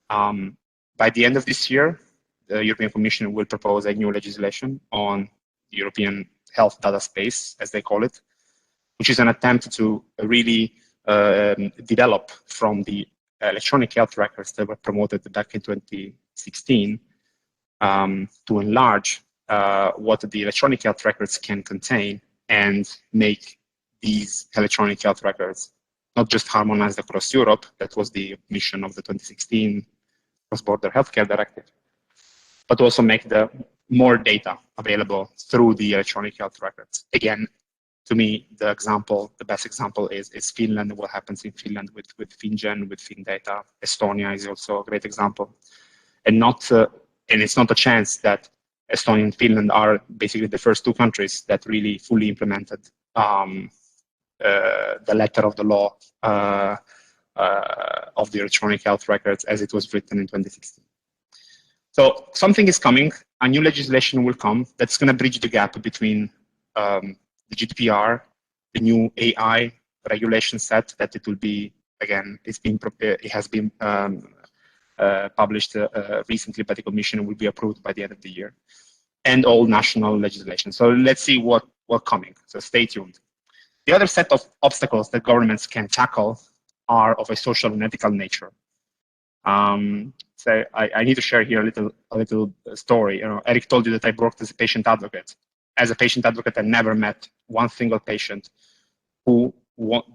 By the end of this year, the European Commission will propose a new legislation on the European health data space, as they call it, which is an attempt to really develop from the electronic health records that were promoted back in 2016 to enlarge what the electronic health records can contain and make these electronic health records not just harmonized across Europe, that was the mission of the 2016 Cross-Border Healthcare Directive, but also make the more data available through the electronic health records. Again, to me, the best example is Finland, what happens in Finland with FinGen, with FinData. Estonia is also a great example. And it's not a chance that Estonia and Finland are basically the first two countries that really fully implemented the letter of the law of the electronic health records as it was written in 2016. So something is coming, a new legislation will come that's going to bridge the gap between the GDPR, the new AI regulation set that it will be, again, it has been published recently by the Commission and will be approved by the end of the year, and all national legislation. So let's see what's coming. So stay tuned. The other set of obstacles that governments can tackle are of a social and ethical nature. So I need to share here a little story. Erik told you that I worked as a patient advocate. As a patient advocate, I never met one single patient who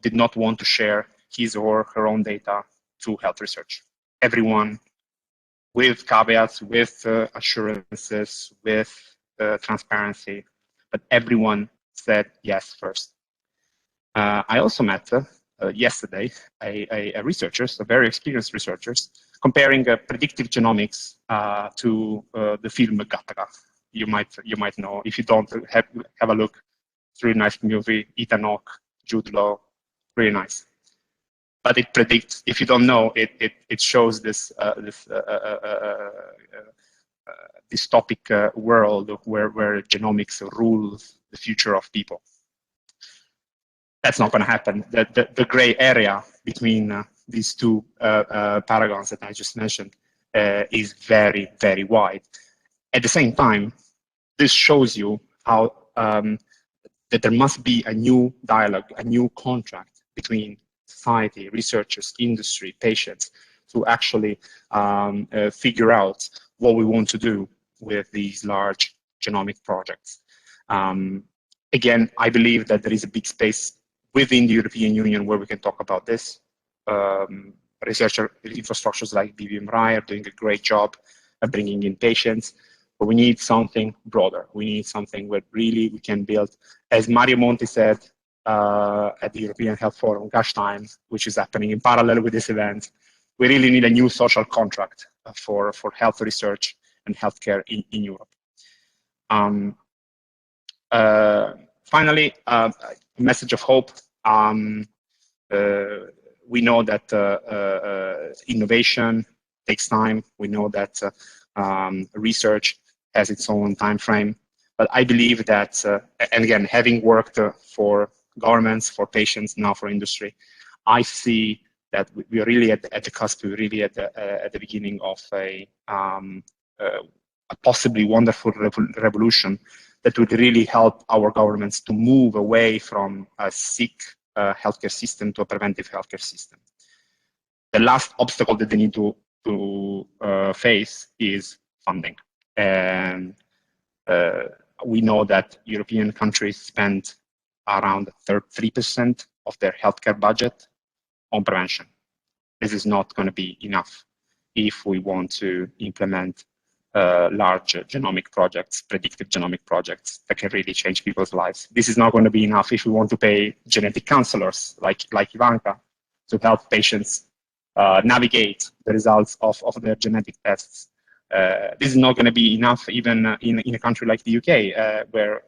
did not want to share his or her own data to health research. Everyone, with caveats, with assurances, with transparency, but everyone said yes first. I also met yesterday researchers, very experienced researchers, comparing predictive genomics to the film Gattaca. You might know. If you don't, have a look. It's a really nice movie. Ethan Hawke, Jude Law, really nice. But it predicts. If you don't know, it shows this dystopic world where genomics rules the future of people. That's not going to happen. The gray area between these two paragons that I just mentioned is very, very wide. At the same time, this shows you how that there must be a new dialogue, a new contract between society, researchers, industry, patients, to actually figure out what we want to do with these large genomic projects. Again, I believe that there is a big space within the European Union where we can talk about this. Researcher infrastructures like BBMRI are doing a great job at bringing in patients, but we need something broader. We need something where really we can build, as Mario Monti said at the European Health Forum, Gosh Time, which is happening in parallel with this event, we really need a new social contract for health research and healthcare in Europe. Finally, a message of hope. We know that innovation takes time. We know that research has its own time frame. But I believe that, and again, having worked for governments, for patients, now for industry, I see that we are really at the cusp. We're really at the beginning of a possibly wonderful revolution that would really help our governments to move away from a sick healthcare system to a preventive healthcare system. The last obstacle that they need to face is funding. And we know that European countries spend around 3% of their healthcare budget on prevention. This is not going to be enough if we want to implement large genomic projects, predictive genomic projects that can really change people's lives. This is not going to be enough if we want to pay genetic counselors like Ivanka to help patients navigate the results of their genetic tests. This is not going to be enough even in a country like the UK, where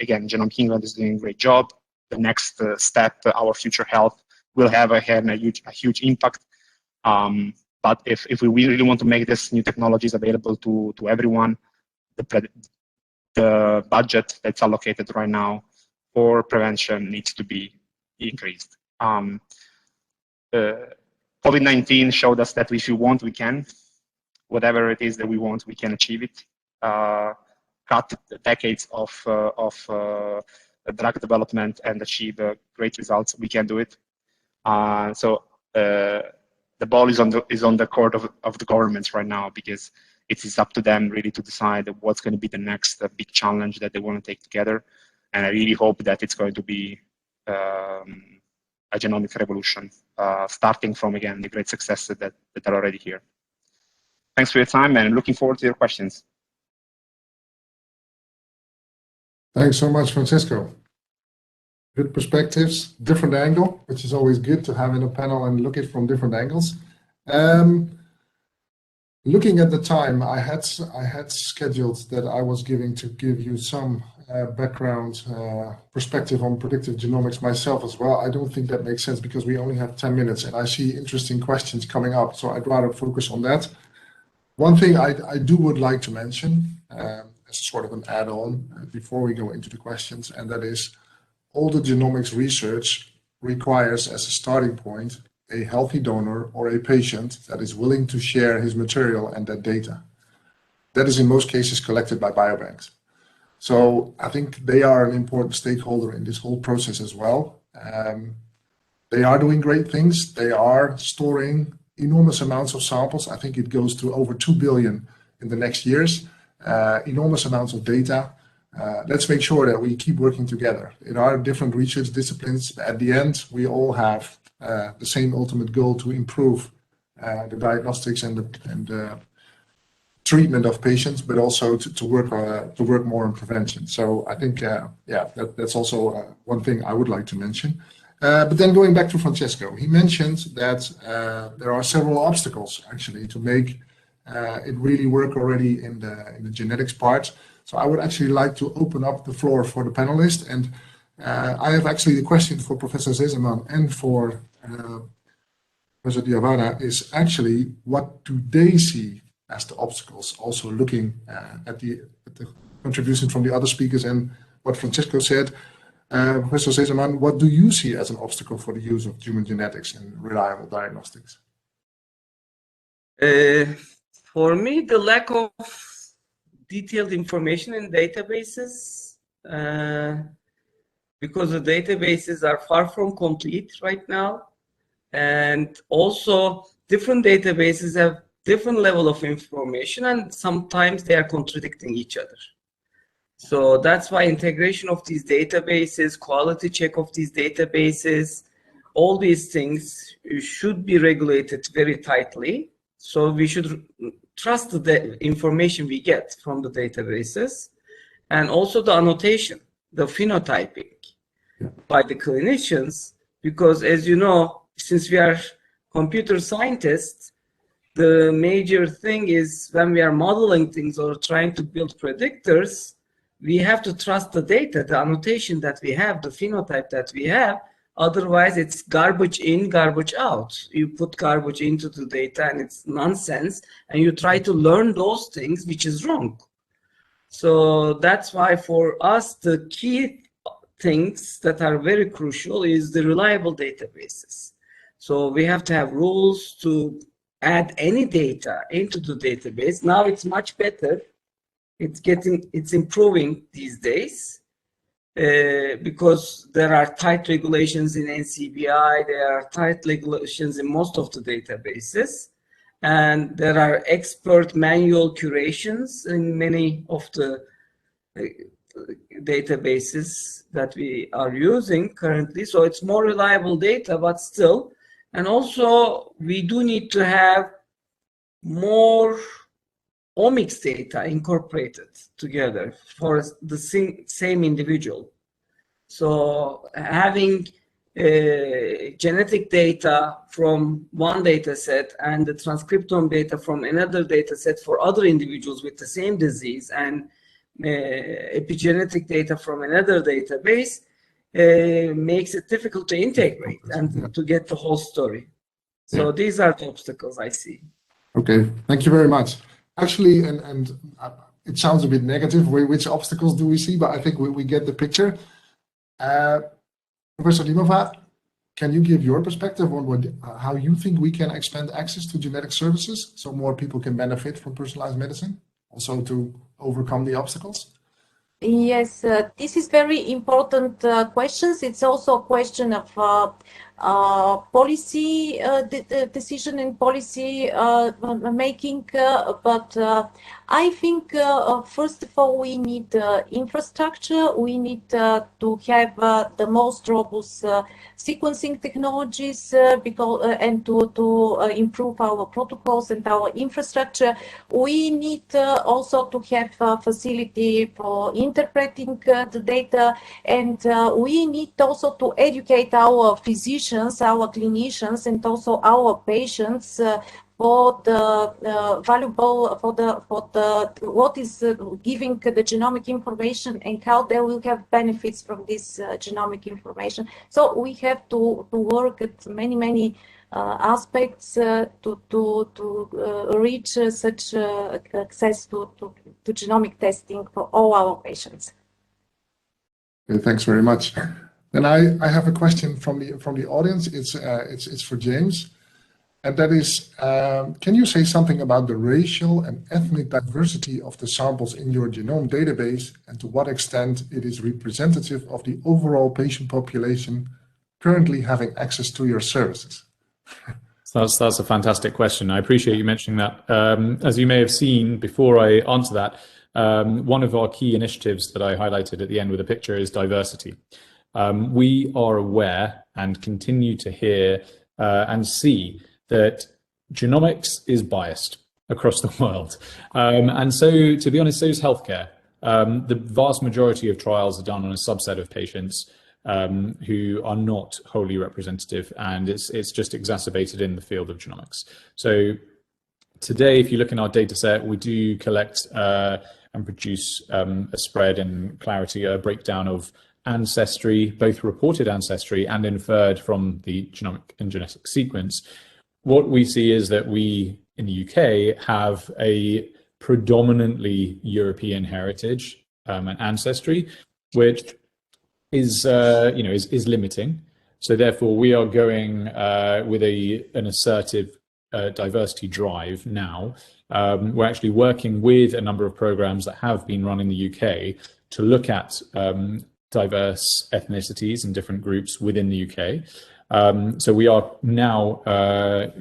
again, Genomics England is doing a great job. The next step, Our Future Health, will have a huge impact. But if we really want to make this new technologies available to everyone, the budget that's allocated right now for prevention needs to be increased. COVID-19 showed us that if we want, we can. Whatever it is that we want, we can achieve it. Cut decades of drug development and achieve great results. We can do it. So the ball is on the court of the governments right now, because it is up to them really to decide what's going to be the next big challenge that they want to take together. And I really hope that it's going to be a genomic revolution, starting from, again, the great successes that are already here. Thanks for your time, and looking forward to your questions. Thanks so much, Francesco. Good perspectives, different angle, which is always good to have in a panel and look at from different angles. Looking at the time, I had scheduled that I was give you some background perspective on predictive genomics myself as well. I don't think that makes sense because we only have 10 minutes and I see interesting questions coming up, so I'd rather focus on that. One thing I would like to mention as sort of an add-on before we go into the questions, and that is all the genomics research requires as a starting point a healthy donor or a patient that is willing to share his material and that data. That is in most cases collected by biobanks. So I think they are an important stakeholder in this whole process as well. They are doing great things. They are storing enormous amounts of samples. I think it goes to over 2 billion in the next years, enormous amounts of data. Let's make sure that we keep working together. In our different research disciplines, at the end, we all have the same ultimate goal to improve the diagnostics and the treatment of patients, but also to work more on prevention. So I think, that's also one thing I would like to mention. But then going back to Francesco, he mentioned that there are several obstacles actually to make it really work already in the genetics part. So I would actually like to open up the floor for the panelists, and I have actually the question for Professor Sezerman and for Professor Dimova is actually what do they see as the obstacles, also looking at the contribution from the other speakers and what Francesco said. Professor Sezerman, what do you see as an obstacle for the use of human genetics and reliable diagnostics? For me, the lack of detailed information in databases, because the databases are far from complete right now, and also different databases have different level of information, and sometimes they are contradicting each other. So that's why integration of these databases, quality check of these databases, all these things should be regulated very tightly. So we should trust the information we get from the databases, and also the annotation, the phenotyping by the clinicians, because as you know, since we are computer scientists, the major thing is when we are modeling things or trying to build predictors, we have to trust the data, the annotation that we have, the phenotype that we have. Otherwise, it's garbage in, garbage out. You put garbage into the data and it's nonsense, and you try to learn those things, which is wrong. So that's why for us, the key things that are very crucial is the reliable databases. So we have to have rules to add any data into the database. Now it's much better. It's improving these days because there are tight regulations in NCBI, there are tight regulations in most of the databases, and there are expert manual curations in many of the databases that we are using currently. So it's more reliable data, but still. And also, we do need to have more omics data incorporated together for the same individual. So having genetic data from one data set and the transcriptome data from another data set for other individuals with the same disease, and epigenetic data from another database makes it difficult to integrate and to get the whole story. So these are the obstacles I see. Okay, thank you very much. Actually, and it sounds a bit negative, which obstacles do we see, but I think we get the picture. Professor Dimova, can you give your perspective on how you think we can expand access to genetic services so more people can benefit from personalized medicine, also to overcome the obstacles? Yes, this is very important questions. It's also a question of policy decision and policy making, but I think first of all we need infrastructure. We need to have the most robust sequencing technologies and to improve our protocols and our infrastructure. We need also to have a facility for interpreting the data, and we need also to educate our physicians, our clinicians, and also our patients for the valuable, for the what is giving the genomic information and how they will have benefits from this genomic information. So we have to work at many aspects to reach such access to genomic testing for all our patients. Okay, thanks very much. Then I have a question from the audience. It's for James, and that is, can you say something about the racial and ethnic diversity of the samples in your genome database, and to what extent it is representative of the overall patient population currently having access to your services? So that's a fantastic question. I appreciate you mentioning that. As you may have seen before I answer that, one of our key initiatives that I highlighted at the end with a picture is diversity. We are aware and continue to hear and see that genomics is biased across the world. And so, to be honest, so is healthcare. The vast majority of trials are done on a subset of patients who are not wholly representative, and it's just exacerbated in the field of genomics. So today, if you look in our data set, we do collect and produce a spread and clarity, a breakdown of ancestry, both reported ancestry and inferred from the genomic and genetic sequence. What we see is that we in the UK have a predominantly European heritage and ancestry, which is is limiting. So therefore, we are going with an assertive diversity drive now. We're actually working with a number of programs that have been run in the UK to look at diverse ethnicities and different groups within the UK. So we are now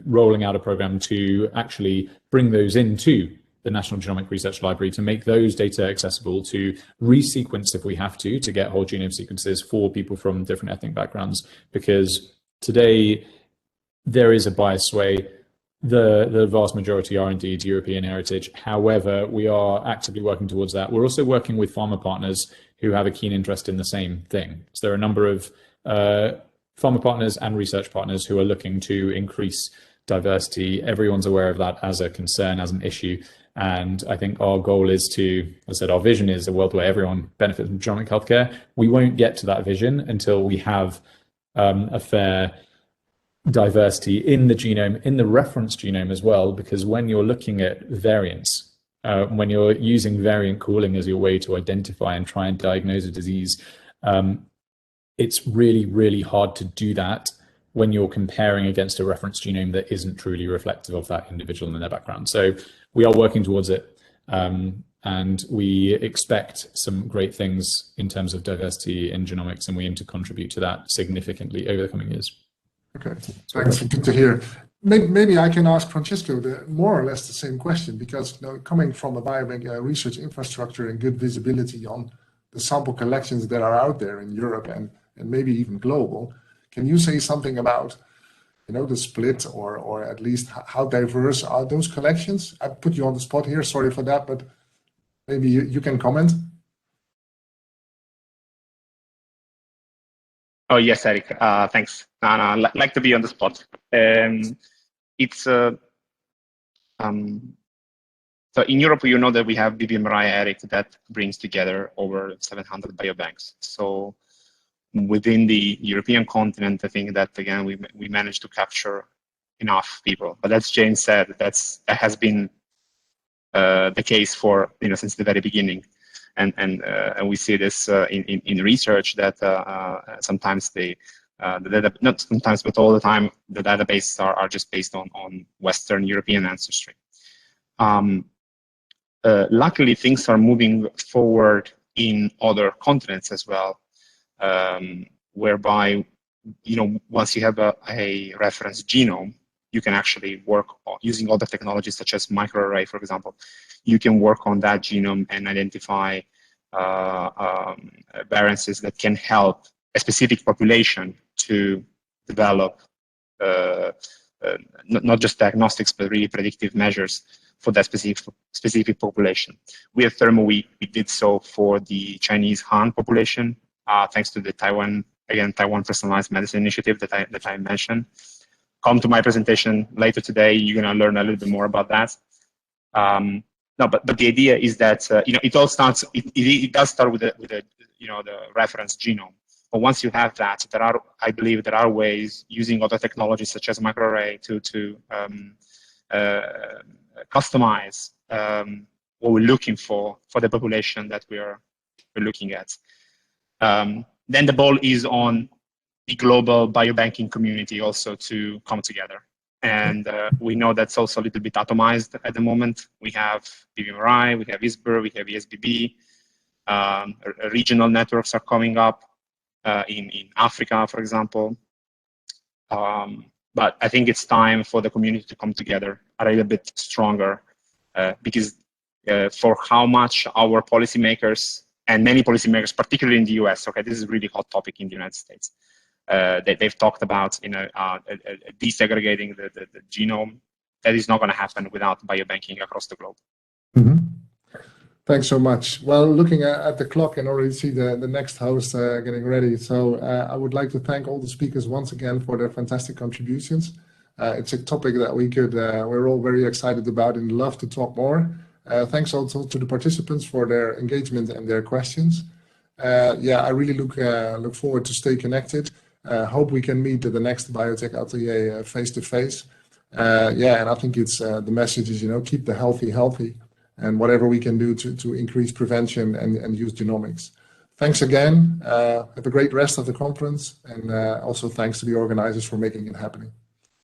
rolling out a program to actually bring those into the National Genomic Research Library to make those data accessible, to resequence if we have to get whole genome sequences for people from different ethnic backgrounds, because today there is a biased way. The vast majority are indeed European heritage. However, we are actively working towards that. We're also working with pharma partners who have a keen interest in the same thing. So there are a number of pharma partners and research partners who are looking to increase diversity. Everyone's aware of that as a concern, as an issue. And I think our goal is to, as I said, our vision is a world where everyone benefits from genomic healthcare. We won't get to that vision until we have a fair diversity in the genome, in the reference genome as well, because when you're looking at variants, when you're using variant calling as your way to identify and try and diagnose a disease, it's really, really hard to do that when you're comparing against a reference genome that isn't truly reflective of that individual and their background. So we are working towards it, and we expect some great things in terms of diversity in genomics, and we aim to contribute to that significantly over the coming years. Okay, thanks. Good to hear. Maybe I can ask Francesco more or less the same question, because coming from a biobank research infrastructure and good visibility on the sample collections that are out there in Europe and maybe even global, can you say something about the split or at least how diverse are those collections? I put you on the spot here, sorry for that, but maybe you can comment. Oh yes, Eric. Thanks. I like to be on the spot. It's so in Europe, you know that we have BBMRI, Eric, that brings together over 700 biobanks. So within the European continent, I think that again we managed to capture enough people. But as James said, that has been the case for since the very beginning, and we see this in research that sometimes the data, not sometimes but all the time, the databases are just based on Western European ancestry. Luckily, things are moving forward in other continents as well, whereby once you have a reference genome, you can actually work using other technologies such as microarray, for example. You can work on that genome and identify variances that can help a specific population to develop not just diagnostics, but really predictive measures for that specific population. We at Thermo, we did so for the Chinese Han population, thanks to the Taiwan Personalized Medicine Initiative that I mentioned. Come to my presentation later today, you're going to learn a little bit more about that. No, but the idea is that it all starts. It does start with the reference genome. But once you have that, I believe there are ways using other technologies such as microarray to customize what we're looking for the population that we're looking at. then the ball is on the global biobanking community also to come together. And we know that's also a little bit atomized at the moment. We have BBMRI, we have ISBER, we have ESBB. Regional networks are coming up in Africa, for example. But I think it's time for the community to come together a little bit stronger because for how much our policymakers and many policymakers, particularly in the US, okay, this is a really hot topic in the United States. They've talked about, you know, desegregating the genome. That is not going to happen without biobanking across the globe. Mm-hmm. Thanks so much. Well, looking at the clock and already see the next host getting ready. So I would like to thank all the speakers once again for their fantastic contributions. It's a topic that we're all very excited about and love to talk more. Thanks also to the participants for their engagement and their questions. Yeah, I really look forward to stay connected. Hope we can meet at the next Biotech Atelier face to face. Yeah, and I think it's the message is, you know, keep the healthy, and whatever we can do to increase prevention and use genomics. Thanks again. Have a great rest of the conference, and also thanks to the organizers for making it happening.